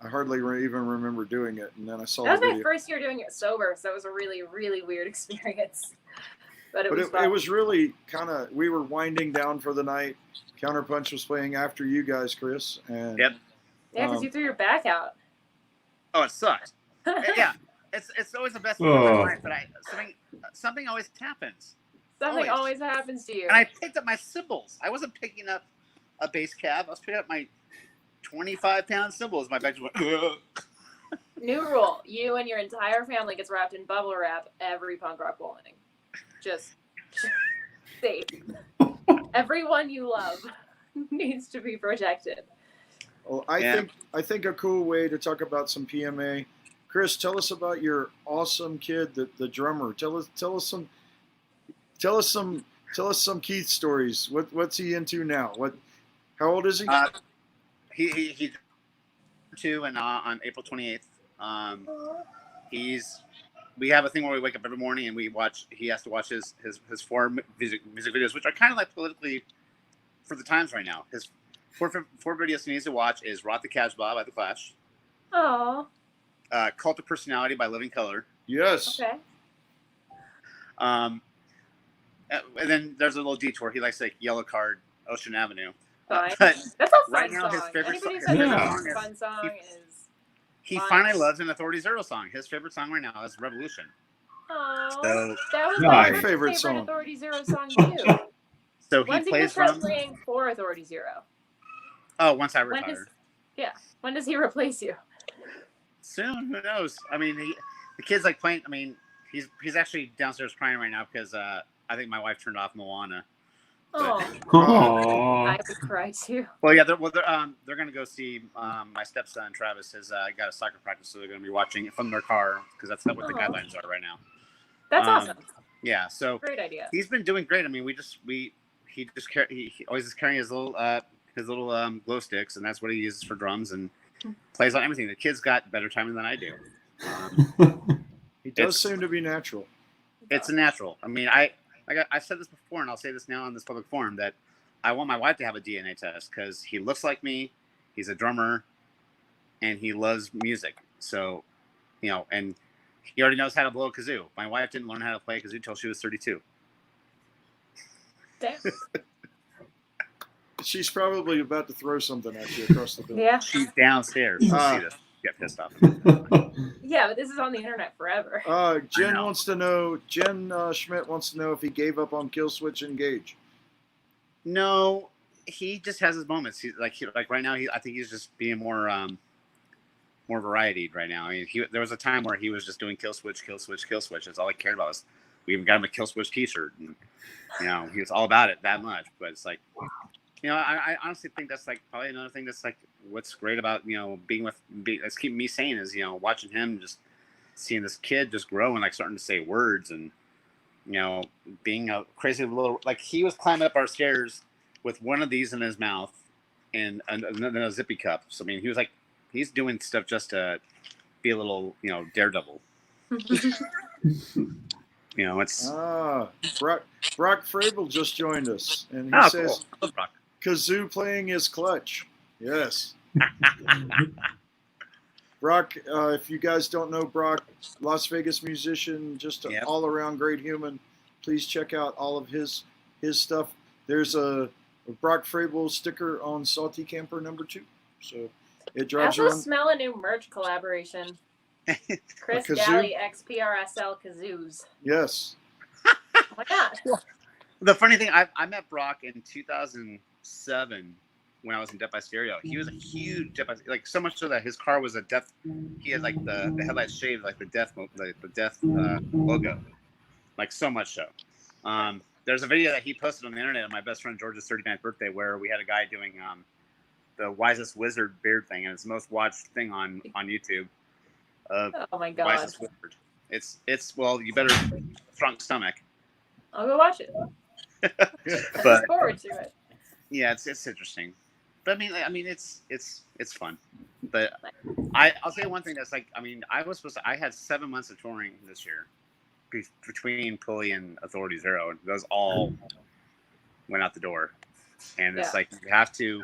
I hardly even remember doing it. And then I saw that was the my video. first year doing it sober, so that was a really, really weird experience. But it was It fun. was really kind of, we were winding down for the night. Counterpunch was playing after you guys, Chris. And Yep. Yeah, because you threw your back out. Oh, it sucked. Yeah, it's always the best thing Oh. in my life, but something always happens. Something always. always happens to you. And I picked up my cymbals. I wasn't picking up a bass cab. I was picking up my 25-pound cymbals. My back just went. Ugh. New rule: you and your entire family gets wrapped in bubble wrap every punk rock bowling. Just safe. Everyone you love needs to be protected. Well, I think a cool way to talk about some PMA. Chris, tell us about your awesome kid, the drummer. Tell us some Keith stories. What's he into now? How old is he? He's 2 and on April 28th. We have a thing where we wake up every morning and he has to watch his 4 music videos, which are kind of like politically for the times right now. His 4 videos he needs to watch is Rock the Casbah by The Clash, Oh, Cult of Personality by Living Colour. Yes. okay. And then there's a little detour. He likes like Yellow Card, Ocean Avenue. Fine. But That's a fun right now, song. his favorite Anybody song- who says his that's favorite a song fun song is. he Fine. finally loves an Authority Zero song. His favorite song right now is Revolution. Oh, So- that was Nice. my Favorite favorite song. Authority Zero song too. So he When's he gonna plays start drums. playing for Authority Zero? Oh, once I When retire. When does he replace you? Soon, who knows? I mean, the kid's like playing. I mean, he's actually downstairs crying right now because I think my wife turned off Moana. Oh, Aww. I would cry too. Well, yeah, they're gonna go see my stepson Travis has got a soccer practice, so they're gonna be watching it from their car because that's not what the Oh. guidelines are right now. That's awesome. Yeah, so Great idea. he's been doing great. I mean, he always is carrying his little glow sticks, and that's what he uses for drums and plays on everything. The kid's got better timing than I do. He does It's- seem to be natural. It's a natural. I mean, I've said this before, and I'll say this now on this public forum that I want my wife to have a DNA test because he looks like me, he's a drummer, and he loves music. So, and he already knows how to blow a kazoo. My wife didn't learn how to play a kazoo till she was 32. Damn. She's probably about to throw something at you across the building. Yeah. She's downstairs. She'll see this. Get pissed off. Yeah, but this is on the internet forever. Jen know. wants to know. Jen Schmidt wants to know if he gave up on Killswitch Engage. No, he just has his moments. He's like right now. I think he's just being more varied right now. I mean, there was a time where he was just doing Killswitch. That's all he cared about. We even got him a Killswitch T-shirt, and he was all about it that much. But it's like, I honestly think that's like probably another thing that's like what's great about that's keeping me sane is watching him, just seeing this kid just grow and like starting to say words and being a crazy little, like he was climbing up our stairs with one of these in his mouth and a zippy cup. So I mean, he's doing stuff just to be a little daredevil. It's Brock Frabel just joined us, and he says cool. Brock. kazoo playing is clutch. Yes. Brock, if you guys don't know Brock, Las Vegas musician, just an all-around great human. Please check out all of his stuff. There's a Brock Frabel sticker on Salty Camper #2, so it I drives also you on. smell a new merch collaboration. Chris A kazoo? Daly XPRSL kazoos. Yes. Why not? The funny thing, I met Brock in 2007 when I was in Death by Stereo. He was a huge Death by, like so much so that his car was a Death. He had like the headlights shaved like the Death logo, like so much so. There's a video that he posted on the internet of my best friend George's 39th birthday where we had a guy doing the wisest wizard beard thing, and it's the most watched thing on YouTube. Oh my Vice god. is Woodward. It's well, you better strong stomach. I'll go watch it. I But look forward to it. yeah, it's interesting. But I mean, it's fun. But I'll say one thing that's like, I mean, I had 7 months of touring this year between Pulley and Authority Zero, and those all went out the door. And it's like you have to.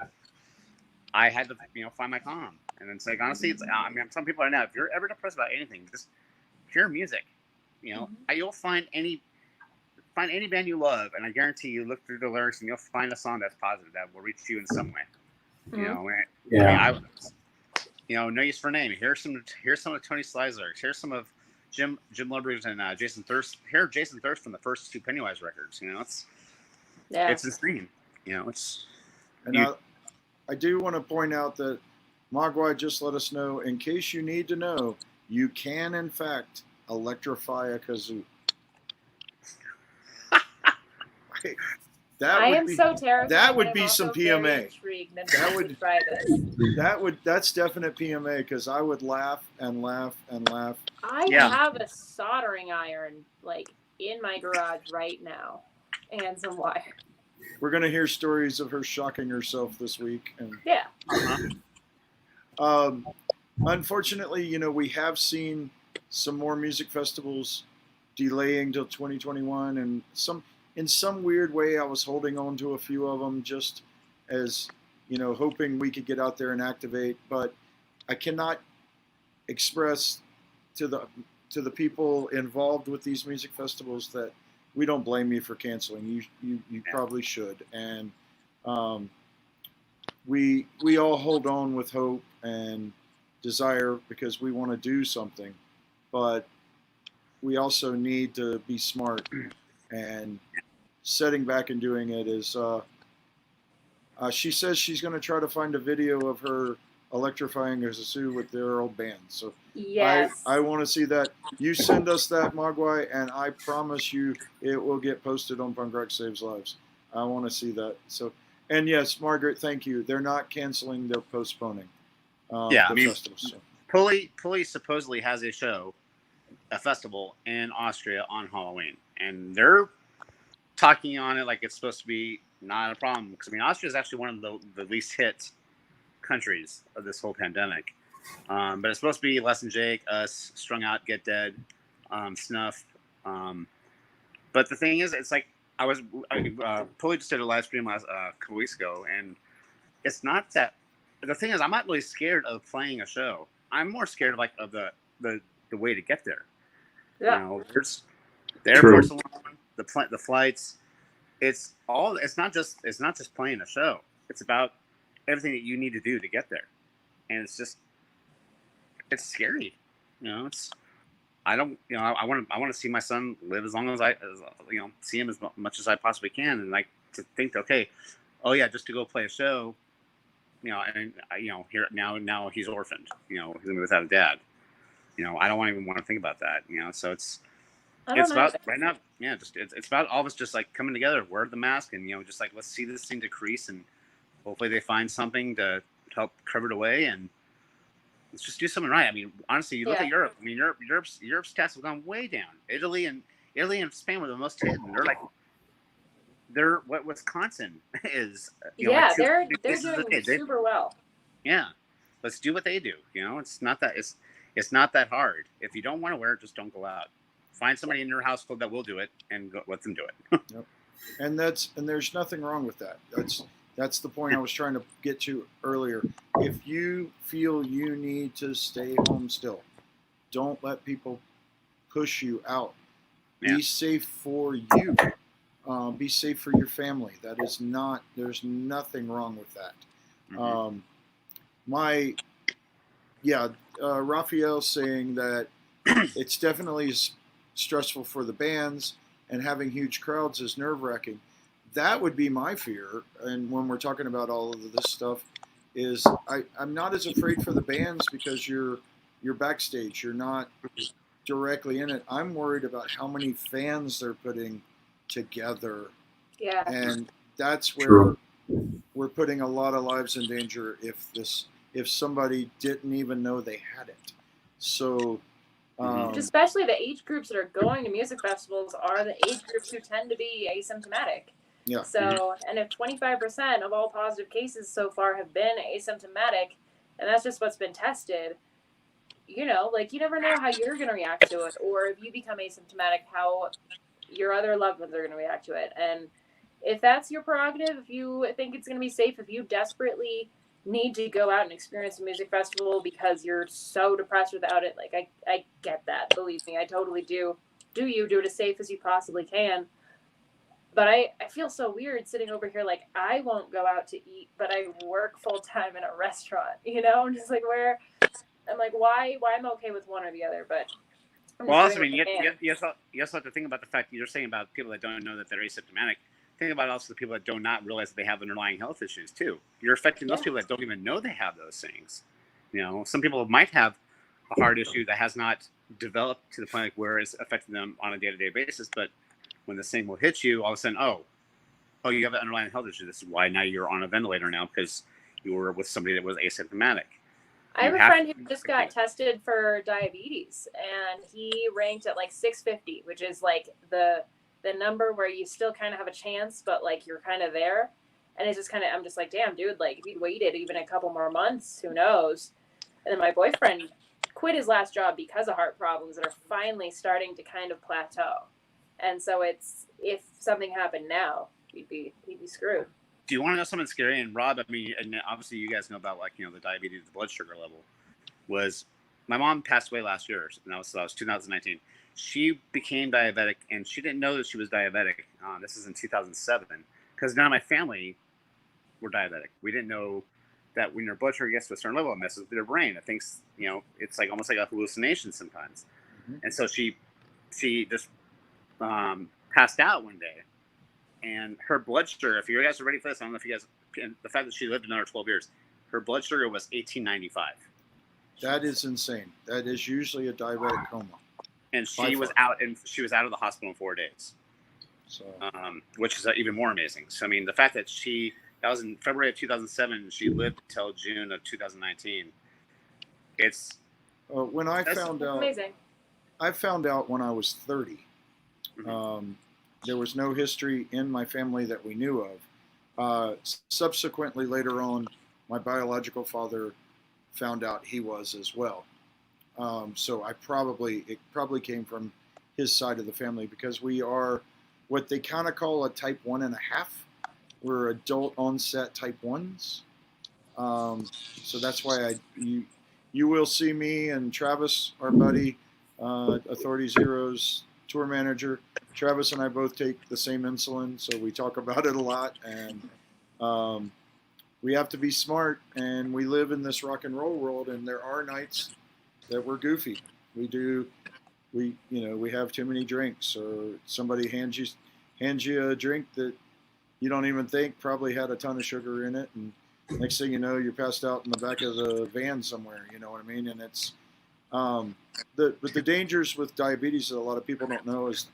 I had to, find my calm, and it's like honestly, I mean, some people are now. If you're ever depressed about anything, just hear music. You'll find any band you love, and I guarantee you look through the lyrics and you'll find a song that's positive that will reach you in some way. Yeah. No Use for a Name. Here's some of Tony Sly's lyrics. Here's some of Jim Lubbers and Jason Thirst. Hear Jason Thirst from the first 2 Pennywise records. It's insane. I do want to point out that Mogwai just let us know, in case you need to know, you can in fact electrify a kazoo. I am so terrified. That would be some PMA. Try this. That's definite PMA, because I would laugh and laugh and laugh. I have a soldering iron in my garage right now, and some wire. We're gonna hear stories of her shocking herself this week, and unfortunately, we have seen some more music festivals delaying till 2021, and in some weird way, I was holding on to a few of them just as, hoping we could get out there and activate. But I cannot express to the people involved with these music festivals that we don't blame you for canceling. You probably should. And we all hold on with hope and desire because we want to do something. But we also need to be smart, and setting back and doing it is, she says she's going to try to find a video of her electrifying a zoo with their old band. So yes, I want to see that. You send us that, Mogwai, and I promise you it will get posted on Punk Rock Saves Lives. I want to see that. So, and yes, Margaret, thank you. They're not canceling, they're postponing. Festivals, so. Pulley supposedly has a festival in Austria on Halloween, and they're talking on it like it's supposed to be not a problem. Because Austria is actually one of the least hit countries of this whole pandemic. But it's supposed to be Less Than Jake, Us, Strung Out, Get Dead, Snuff. But the thing is, it's like Pulley just did a live stream a couple weeks ago, and it's not that. The thing is, I'm not really scared of playing a show. I'm more scared of the way to get there. Yeah. There's the airport's alone, the flights. It's not just playing a show. It's about everything that you need to do to get there, and it's scary. I want to see my son live as long as see him as much as I possibly can, and to think, okay, oh yeah, just to go play a show, and here now he's orphaned, he's gonna be without a dad. I don't even want to think about that. So it's about right now. Yeah, it's about all of us just coming together, wear the mask, and just let's see this thing decrease, and hopefully they find something to help cover it away, and let's just do something right. Honestly, you look at Europe. Europe's stats have gone way down. Italy and Spain were the most hit, and they're what Wisconsin is. They're doing super well. Yeah, let's do what they do. It's not that hard. If you don't want to wear it, just don't go out. Find somebody in your household that will do it, and let them do it. Yep. And there's nothing wrong with that. That's the point I was trying to get to earlier. If you feel you need to stay home still, don't let people push you out. Be safe for you. Be safe for your family. There's nothing wrong with that. Raphael saying that it's definitely stressful for the bands, and having huge crowds is nerve-wracking. That would be my fear. And when we're talking about all of this stuff, is I'm not as afraid for the bands because you're backstage. You're not directly in it. I'm worried about how many fans they're putting together. Yeah. And that's where we're putting a lot of lives in danger if somebody didn't even know they had it. So, especially the age groups that are going to music festivals are the age groups who tend to be asymptomatic. Yeah. So, and if 25% of all positive cases so far have been asymptomatic, and that's just what's been tested, you know, like you never know how you're going to react to it, or if you become asymptomatic, how your other loved ones are going to react to it. And if that's your prerogative, if you think it's going to be safe, if you desperately need to go out and experience a music festival because you're so depressed without it, like I get that. Believe me, I totally do. Do it as safe as you possibly can. But I feel so weird sitting over here like I won't go out to eat, but I work full time in a restaurant. You know, I'm just like I'm like why I'm okay with one or the other, but well, also, I mean, you also have to think about the fact that you're saying about people that don't know that they're asymptomatic. Think about also the people that do not realize that they have underlying health issues too. You're affecting those people that don't even know they have those things. You know, some people might have a heart issue that has not developed to the point where it's affecting them on a day-to-day basis, but when this thing will hit you, all of a sudden, oh, you have an underlying health issue. This is why now you're on a ventilator now because you were with somebody that was asymptomatic. I have a friend who just got tested for diabetes, and he ranked at like 650, which is like the number where you still kind of have a chance, but like you're kind of there. And it's just kind of, I'm just like, damn, dude, like if he'd waited even a couple more months, who knows? And then my boyfriend quit his last job because of heart problems that are finally starting to kind of plateau. And so it's, if something happened now, he'd be screwed. Do you want to know something scary? And Rob, I mean, and obviously you guys know about like, you know, the diabetes, the blood sugar level. Was my mom passed away last year, and that was 2019. She became diabetic, and she didn't know that she was diabetic. This is in 2007, because none of my family were diabetic. We didn't know that when your blood sugar gets to a certain level, it messes with your brain. It thinks, you know, it's like almost like a hallucination sometimes. Mm-hmm. And so she just passed out one day, and her blood sugar, if you guys are ready for this, I don't know if you guys, the fact that she lived another 12 years, her blood sugar was 1895. That is insane. That is usually a diabetic coma. And she was out, and she was out of the hospital in 4 days. So, which is even more amazing. So, I mean, the fact that that was in February of 2007, and she lived until June of 2019. It's when I found out. Amazing. I found out when I was 30. Mm-hmm. There was no history in my family that we knew of. Subsequently, later on, my biological father found out he was as well. So it probably came from his side of the family, because we are what they kind of call a type 1.5. We're adult onset type 1s. So that's why you will see me and Travis, our buddy, Authority Zero's tour manager. Travis and I both take the same insulin, so we talk about it a lot. And we have to be smart, and we live in this rock and roll world, and there are nights that we're goofy. We have too many drinks, or somebody hands you a drink that you don't even think probably had a ton of sugar in it, and next thing you know, you're passed out in the back of the van somewhere. You know what I mean? And it's but the dangers with diabetes that a lot of people don't know is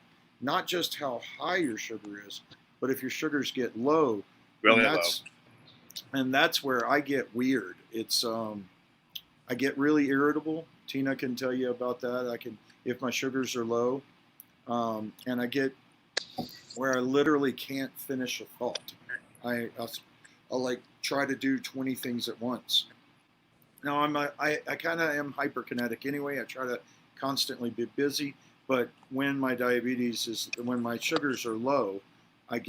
not just how high your sugar is, but if your sugars get low, really low. And that's where I get weird. It's I get really irritable. Tina can tell you about that. If my sugars are low, and I get where I literally can't finish a thought. I'll like try to do 20 things at once. Now I kind of am hyperkinetic anyway. I try to constantly be busy, but when my sugars are low, I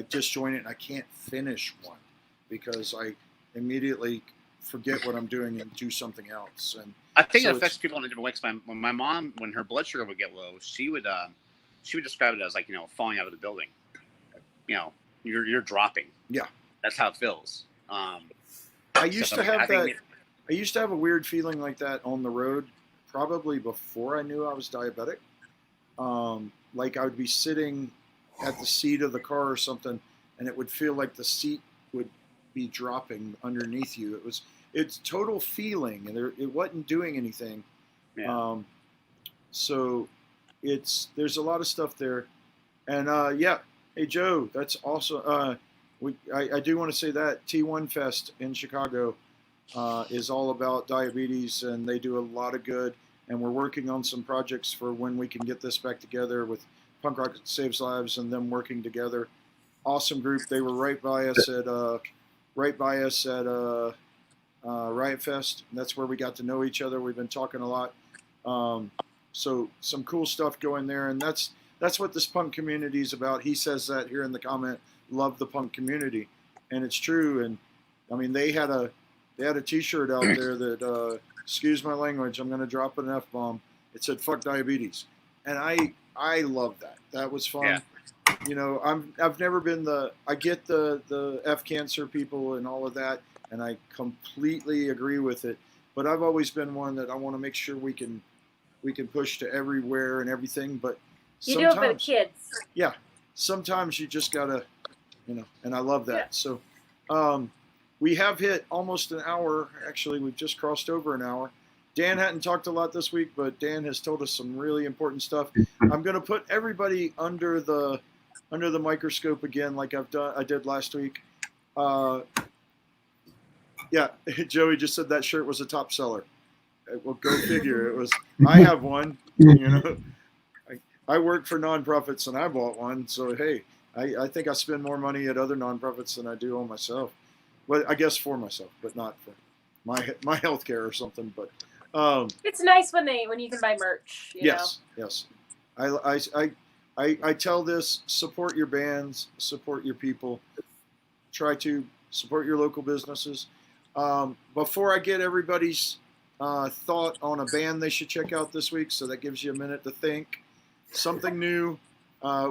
disjoint it and I can't finish one, because I immediately forget what I'm doing and do something else. And I think it affects people in a different way. Because my mom, when her blood sugar would get low, she would describe it as like, you know, falling out of the building. You know, you're dropping. Yeah, that's how it feels. I used to have a weird feeling like that on the road, probably before I knew I was diabetic. Like I would be sitting at the seat of the car or something, and it would feel like the seat would be dropping underneath you. It's total feeling, and it wasn't doing anything. Yeah. So there's a lot of stuff there. And yeah, hey Joe, that's also I do want to say that T1 Fest in Chicago, is all about diabetes, and they do a lot of good. And we're working on some projects for when we can get this back together with Punk Rock Saves Lives and them working together. Awesome group. They were right by us at Riot Fest. That's where we got to know each other. We've been talking a lot. So some cool stuff going there, and that's what this punk community is about. He says that here in the comment, love the punk community, and it's true. And I mean, they had a T-shirt out there that excuse my language, I'm going to drop an F-bomb. It said "fuck diabetes," and I love that. That was fun. Yeah. You know, I've never been I get the F cancer people and all of that, and I completely agree with it. But I've always been one that I want to make sure we can push to everywhere and everything. But you do it for the kids. Yeah, sometimes you just gotta, and I love that. Yeah. So we have hit almost an hour. Actually, we've just crossed over an hour. Dan hadn't talked a lot this week, but Dan has told us some really important stuff. I'm going to put everybody under the microscope again, like I did last week. Yeah, Joey just said that shirt was a top seller. Well, go figure. It was. I have one. I work for nonprofits and I bought one. So hey, I think I spend more money at other nonprofits than I do on myself. Well, I guess for myself, but not for my healthcare or something. But it's nice when you can buy merch. Yes. I tell this: support your bands, support your people. Try to support your local businesses. Before I get everybody's thought on a band they should check out this week, so that gives you a minute to think. Something new.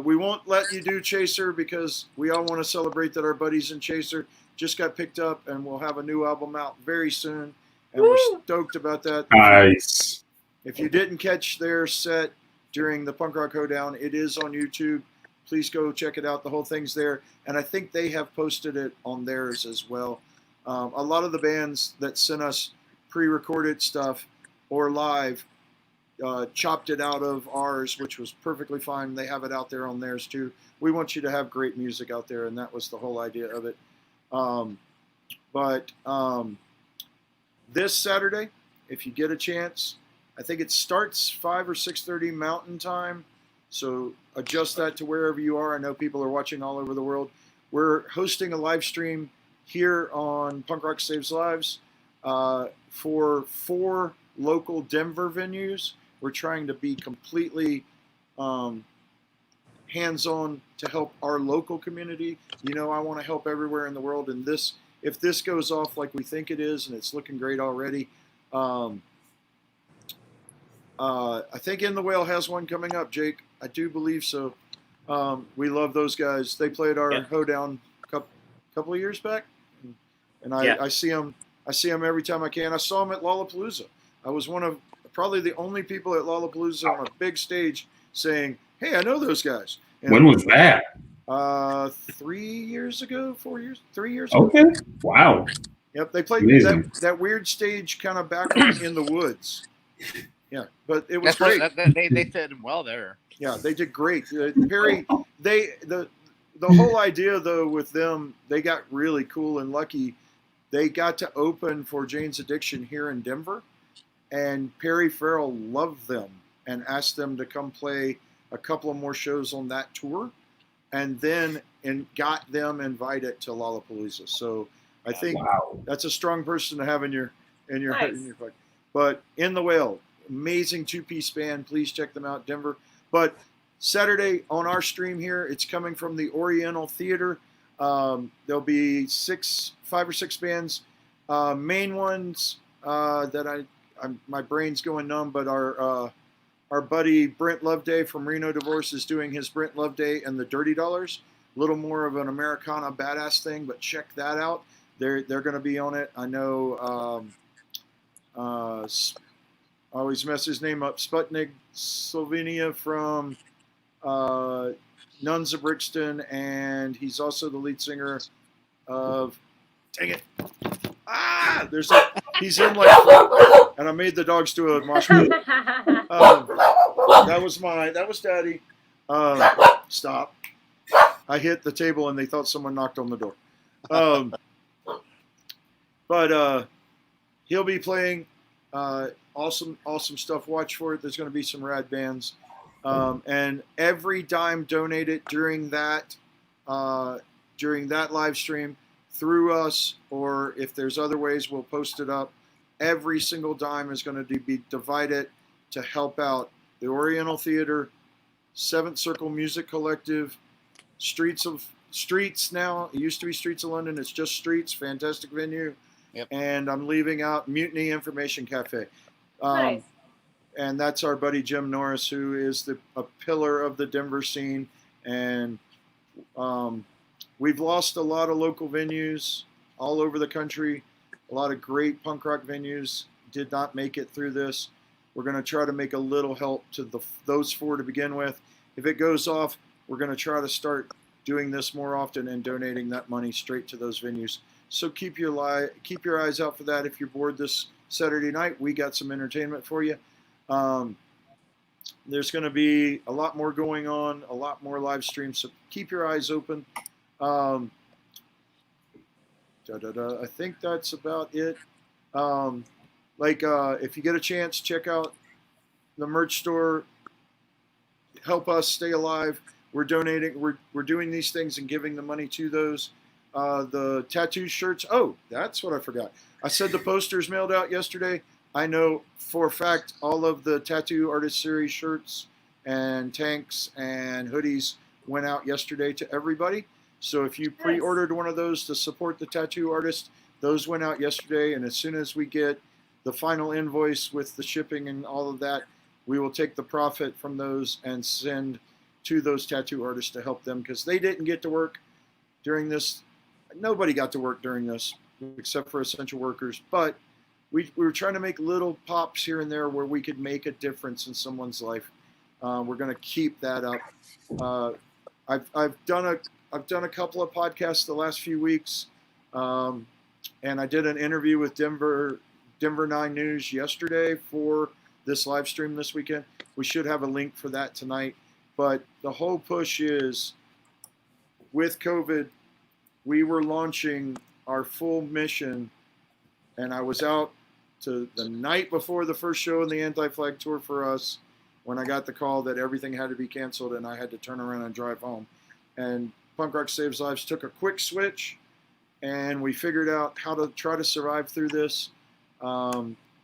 We won't let you do Chaser because we all want to celebrate that our buddies in Chaser just got picked up, and we'll have a new album out very soon, and we're stoked about that. Nice. If you didn't catch their set during the Punk Rock Hoedown, it is on YouTube. Please go check it out. The whole thing's there, and I think they have posted it on theirs as well. A lot of the bands that sent us pre-recorded stuff or live chopped it out of ours, which was perfectly fine. They have it out there on theirs too. We want you to have great music out there, and that was the whole idea of it. But this Saturday, if you get a chance, I think it starts 5 or 6:30 Mountain Time, so adjust that to wherever you are. I know people are watching all over the world. We're hosting a live stream here on Punk Rock Saves Lives for 4 local Denver venues. We're trying to be completely hands-on to help our local community. I want to help everywhere in the world, and if this goes off like we think it is, and it's looking great already, I think In the Whale has one coming up, Jake. I do believe so. We love those guys. They played our Hoedown a couple of years back, and I see them. I see them every time I can. I saw them at Lollapalooza. I was one of probably the only people at Lollapalooza on a big stage saying, "Hey, I know those guys." And when was that? 3 years ago, 4 years, 3 years ago. Okay. Wow. Yep, they played that weird stage kind of back in the woods. Yeah, but it was great. They fit in well there. Yeah, they did great. Perry, the whole idea though with them, they got really cool and lucky. They got to open for Jane's Addiction here in Denver, and Perry Farrell loved them and asked them to come play a couple of more shows on that tour, and then got them invited to Lollapalooza. So I think that's a strong person to have in your fight. But In the Whale, amazing 2-piece band. Please check them out, Denver. But Saturday on our stream here, it's coming from the Oriental Theater. There'll be 5 or 6 bands. Main ones that my brain's going numb, but our buddy Brent Loveday from Reno Divorce is doing his Brent Loveday and the Dirty Dollars. A little more of an Americana badass thing, but check that out. They're going to be on it. I know. I always mess his name up. Sputnik Slovenia from Nuns of Brixton, and he's also the lead singer of. Dang it! He's in like, and I made the dogs do a mosh pit. That was Daddy. Stop! I hit the table and they thought someone knocked on the door. But he'll be playing. Awesome stuff. Watch for it. There's going to be some rad bands. And every dime donated during that live stream through us, or if there's other ways, we'll post it up. Every single dime is going to be divided to help out the Oriental Theater, Seventh Circle Music Collective, Streets now. It used to be Streets of London. It's just Streets. Fantastic venue. Yep. And I'm leaving out Mutiny Information Cafe. Nice. And that's our buddy Jim Norris, who is a pillar of the Denver scene. And we've lost a lot of local venues all over the country. A lot of great punk rock venues did not make it through this. We're going to try to make a little help to those 4 to begin with. If it goes off, we're going to try to start doing this more often and donating that money straight to those venues. So keep your eyes out for that. If you're bored this Saturday night, we got some entertainment for you. There's going to be a lot more going on, a lot more live streams. So keep your eyes open. I think that's about it. If you get a chance, check out the merch store. Help us stay alive. We're donating. We're doing these things and giving the money to those. The tattoo shirts. Oh, that's what I forgot. I said the posters mailed out yesterday. I know for a fact all of the Tattoo Artist Series shirts and tanks and hoodies went out yesterday to everybody. So if you pre-ordered one of those to support the tattoo artist, those went out yesterday. And as soon as we get the final invoice with the shipping and all of that, we will take the profit from those and send to those tattoo artists to help them, because they didn't get to work during this. Nobody got to work during this except for essential workers. But we were trying to make little pops here and there where we could make a difference in someone's life. We're going to keep that up. I've done a couple of podcasts the last few weeks, and I did an interview with Denver 9 News yesterday for this live stream this weekend. We should have a link for that tonight. But the whole push is, with COVID, we were launching our full mission, and I was out to the night before the first show in the Anti-Flag Tour for us when I got the call that everything had to be canceled and I had to turn around and drive home. And Punk Rock Saves Lives took a quick switch, and we figured out how to try to survive through this.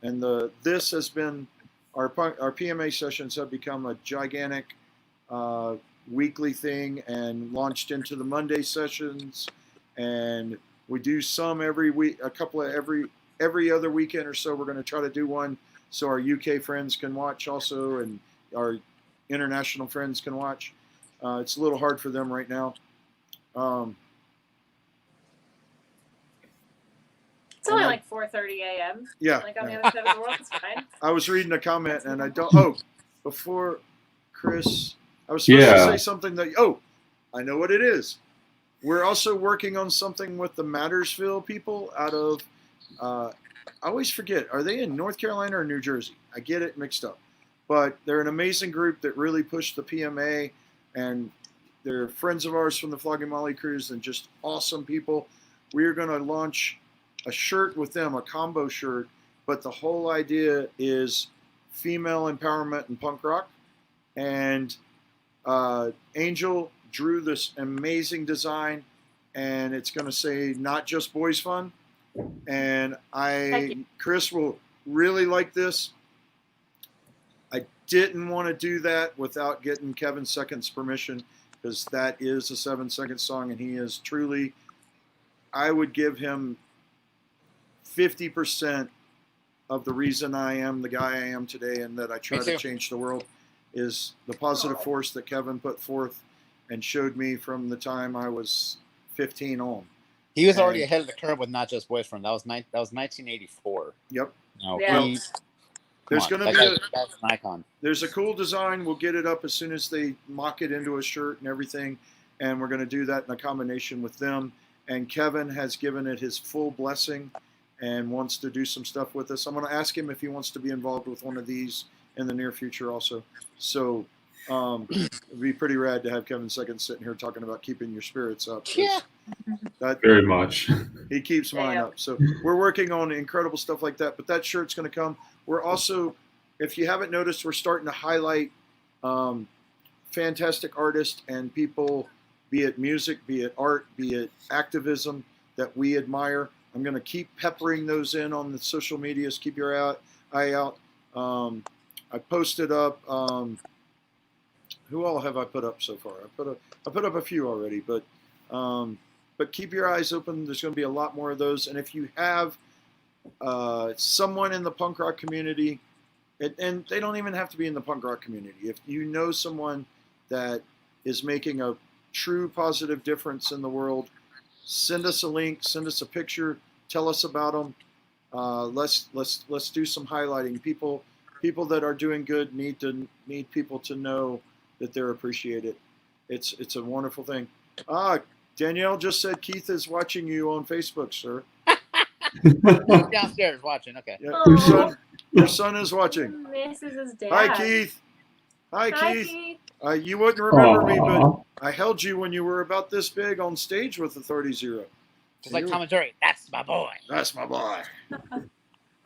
This has been our PMA sessions have become a gigantic weekly thing and launched into the Monday sessions, and we do some every week, a couple of every other weekend or so. We're going to try to do one so our UK friends can watch also, and our international friends can watch. It's a little hard for them right now. It's only like 4:30 a.m. Yeah. Like on the other side of the world, it's fine. I was reading a comment and I don't. Oh, before Chris, I was supposed to say something that. Oh, I know what it is. We're also working on something with the Mattersville people out of. I always forget. Are they in North Carolina or New Jersey? I get it mixed up. But they're an amazing group that really pushed the PMA, and they're friends of ours from the Flogging Molly Cruise and just awesome people. We are going to launch a shirt with them, a combo shirt, but the whole idea is female empowerment and punk rock. And Angel drew this amazing design, and it's going to say not just boys fun. And Chris will really like this. I didn't want to do that without getting Kevin Second's permission, because that is a 7-second song, and he is truly, I would give him 50% of the reason I am the guy I am today and that I try to change the world is the positive force that Kevin put forth and showed me from the time I was 15 on. He was already ahead of the curve with Not Just Boys From. That was 1984. Yep. No, Yeah. There's going to be that's an icon. There's a cool design. We'll get it up as soon as they mock it into a shirt and everything. And we're going to do that in a combination with them. And Kevin has given it his full blessing and wants to do some stuff with us. I'm going to ask him if he wants to be involved with one of these in the near future also. So It'd be pretty rad to have Kevin Seconds sitting here talking about keeping your spirits up. Yeah. Very much. He keeps mine up. So we're working on incredible stuff like that. But that shirt's going to come. We're also, if you haven't noticed, we're starting to highlight fantastic artists and people, be it music, be it art, be it activism that we admire. I'm going to keep peppering those in on the social medias. Keep your eye out. I posted up. Who all have I put up so far? I put up a few already, but keep your eyes open. There's going to be a lot more of those. And if you have someone in the punk rock community, and they don't even have to be in the punk rock community. If you know someone that is making a true positive difference in the world, send us a link, send us a picture, tell us about them. Let's do some highlighting. People that are doing good need people to know that they're appreciated. It's a wonderful thing. Danielle just said Keith is watching you on Facebook, sir. He's downstairs watching. Okay. Yeah, your son is watching. This is his dad. Hi, Keith. Hi, Keith. Keith. You wouldn't remember me, but Aw. I held you when you were about this big on stage with Authority Zero. Just like Tom and Jerry. That's my boy. That's my boy.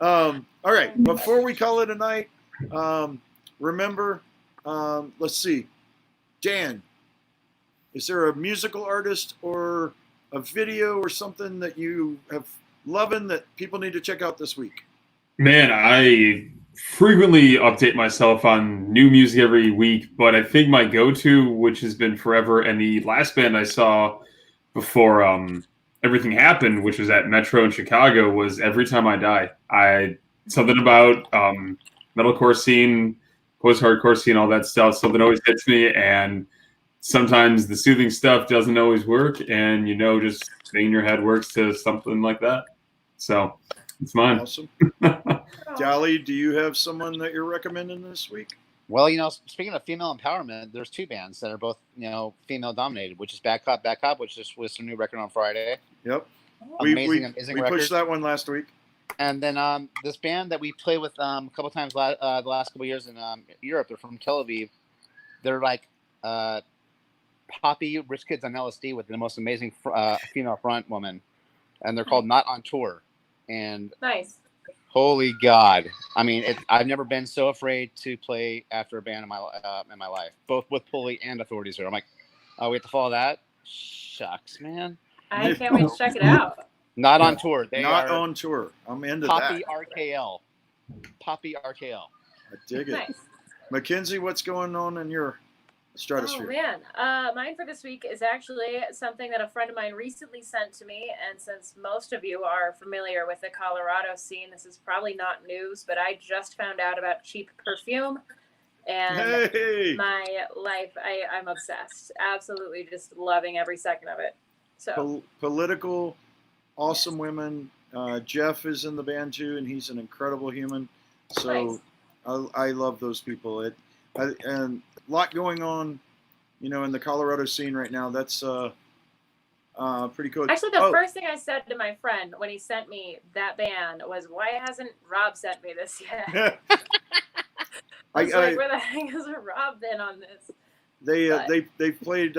All right. Before we call it a night, remember, let's see. Dan, is there a musical artist or a video or something that you have loving that people need to check out this week? Man, I frequently update myself on new music every week, but I think my go-to, which has been forever, and the last band I saw before everything happened, which was at Metro in Chicago, was Every Time I Die. Something about metalcore scene, post-hardcore scene, all that stuff, something always hits me, and sometimes the soothing stuff doesn't always work, and just thinking in your head works to something like that. So it's mine. Awesome. Dally, do you have someone that you're recommending this week? Well, speaking of female empowerment, there's two bands that are both, female dominated, which is Bad Cop, which just was a new record on Friday. Yep. Amazing we record. pushed that one last week. And then this band that we play with a couple times the last couple years in Europe, they're from Tel Aviv. They're like poppy rich kids on LSD with the most amazing female front woman, and they're called Not on Tour. And Nice. holy God, I mean, I've never been so afraid to play after a band in my life, both with Pulley and Authority Zero. I'm like, oh, we have to follow that? Shucks, man. I can't wait to check it out. Not on tour. They Not are on tour. I'm into Poppy that. RKL. Poppy RKL. I dig it. Nice. Mackenzie, what's going on in your stratosphere? Oh man, mine for this week is actually something that a friend of mine recently sent to me, and since most of you are familiar with the Colorado scene, this is probably not news, but I just found out about Cheap Perfume, and my life, I'm obsessed, absolutely just loving every second of it. So Political, awesome women. Jeff is in the band too, and he's an incredible human. So nice. I love those people. And a lot going on, in the Colorado scene right now. That's pretty cool. Actually, the first thing I said to my friend when he sent me that band was, "Why hasn't Rob sent me this yet?" I was like, "Where the heck has Rob been on this?" They played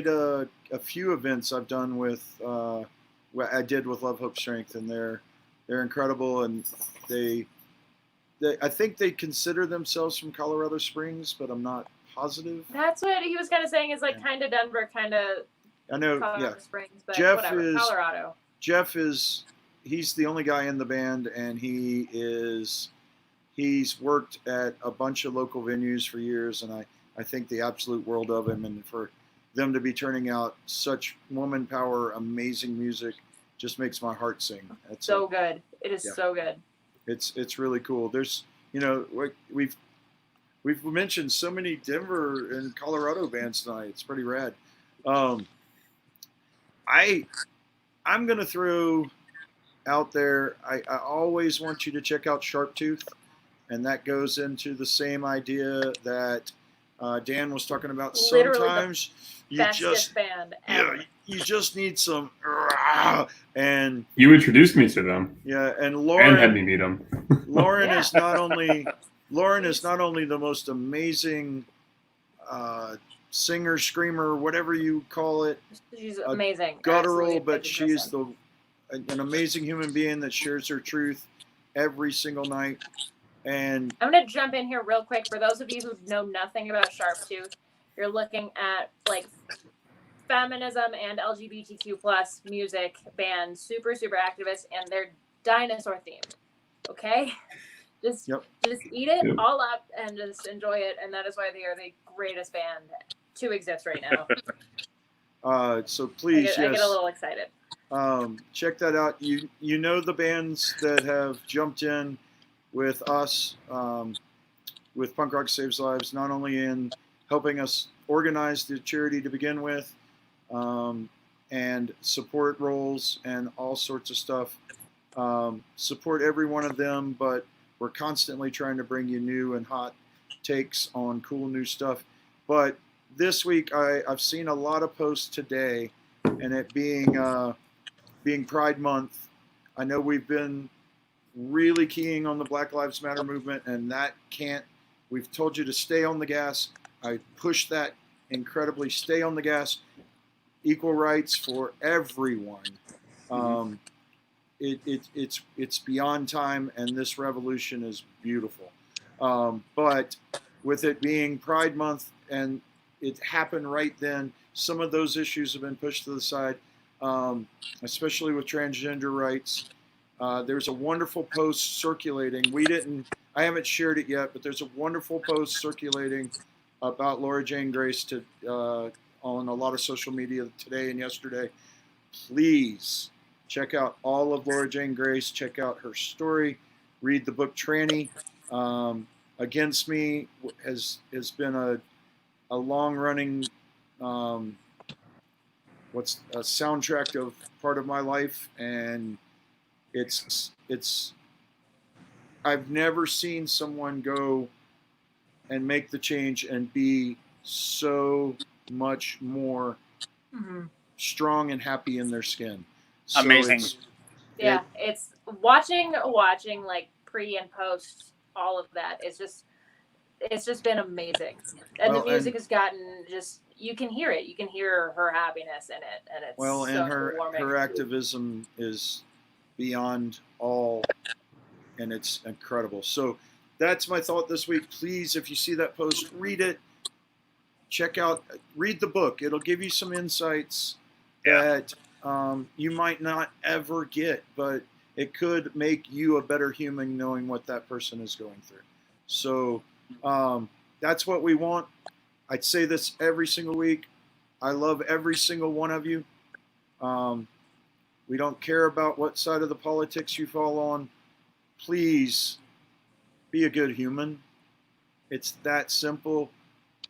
a few events I've done with what I did with Love, Hope, Strength, and they're incredible, and I think they consider themselves from Colorado Springs, but I'm not positive. That's what he was kind of saying, is like kind of Denver, kind of I know, Colorado Springs, but Jeff whatever, Colorado. Jeff he's the only guy in the band, and he's worked at a bunch of local venues for years, and I think the absolute world of him, and for them to be turning out such woman power, amazing music, just makes my heart sing. That's so good. It is so good. It's really cool. There's we've mentioned so many Denver and Colorado bands tonight. It's pretty rad. I'm gonna throw out there. I always want you to check out Sharptooth, and that goes into the same idea that Dan was talking about. Literally sometimes you just band ever. you just need some and You introduced me to them. yeah, and And Lauren had me meet them. Lauren is not only Lauren is not only the most amazing singer, screamer, whatever you call it, She's amazing. guttural, Absolutely but amazing she's person. an amazing human being that shares her truth every single night. And I'm gonna jump in here real quick. For those of you who know nothing about Sharptooth, you're looking at like feminism and LGBTQ plus music band, super activist, and they're dinosaur themed. Okay, just eat it all up and just enjoy it, and that is why they are the greatest band to exist right now. So please, I get a little excited. Check that out. You know the bands that have jumped in with us, with Punk Rock Saves Lives, not only in helping us organize the charity to begin with, and support roles and all sorts of stuff. Support every one of them, but we're constantly trying to bring you new and hot takes on cool new stuff. But this week, I've seen a lot of posts today, and it being Pride Month, I know we've been really keying on the Black Lives Matter movement, and we've told you to stay on the gas. I push that incredibly. Stay on the gas. Equal rights for everyone. It's beyond time, and this revolution is beautiful. But with it being Pride Month and it happened right then, some of those issues have been pushed to the side, especially with transgender rights. There's a wonderful post circulating. I haven't shared it yet, but there's a wonderful post circulating about Laura Jane Grace on a lot of social media today and yesterday. Please check out all of Laura Jane Grace. Check out her story. Read the book Tranny. Against Me has been a long-running soundtrack of part of my life, and it's I've never seen someone go and make the change and be so much more strong and happy in their skin. So amazing. It's watching like pre and post all of that. It's just been amazing, and the music has gotten you can hear it. You can hear her happiness in it, and it's and her activism is beyond all, and it's incredible. So that's my thought this week. Please, if you see that post, read it. Read the book. It'll give you some insights that you might not ever get, but it could make you a better human knowing what that person is going through. So that's what we want. I'd say this every single week. I love every single one of you. We don't care about what side of the politics you fall on. Please be a good human. It's that simple.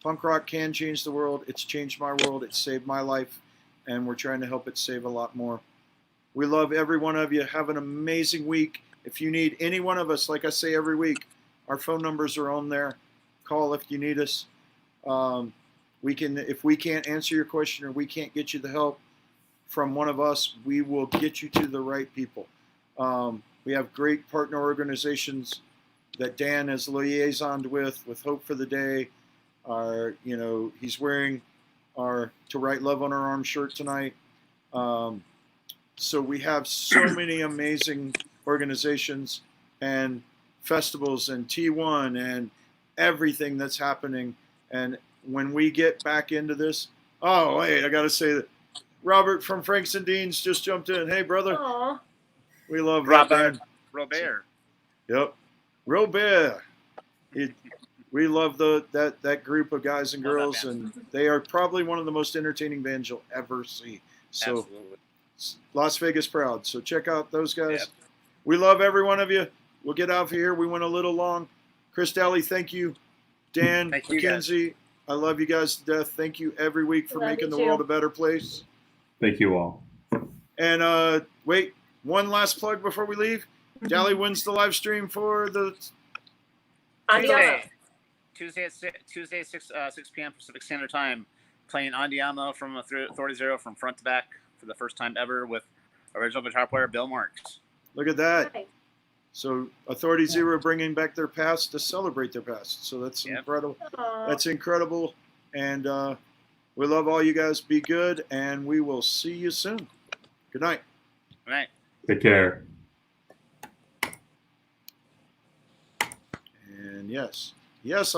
Punk rock can change the world. It's changed my world. It's saved my life, and we're trying to help it save a lot more. We love every one of you. Have an amazing week. If you need any one of us, like I say every week, our phone numbers are on there. Call if you need us. If we can't answer your question or we can't get you the help from one of us, we will get you to the right people. We have great partner organizations that Dan has liaisoned with Hope for the Day. He's wearing our To Write Love on Our Arm shirt tonight. So we have so many amazing organizations and festivals and T1 and everything that's happening. And when we get back into this, oh, wait, I got to say that Robert from Franks and Deans just jumped in. Hey, brother. Aww. We love Robert. Robert. Yep. Robert. We love that group of guys and girls, and they are probably one of the most entertaining bands you'll ever see. So, absolutely. Las Vegas proud. So check out those guys. Yep. We love every one of you. We'll get out of here. We went a little long. Chris Daly, thank you. Dan, Mackenzie, I love you guys to death. Thank you every week for making the world a better place. Thank you all. And wait, one last plug before we leave. Daly wins the live stream for the Tuesday at 6 p.m. Pacific Standard Time, playing Andiamo from Authority Zero from front to back for the first time ever with original guitar player Bill Marks. Look at that. So Authority Zero bringing back their past to celebrate their past. So that's Yep. incredible. Aw. That's incredible. And we love all you guys. Be good, and we will see you soon. Good night. All right. Take care. And yes, I want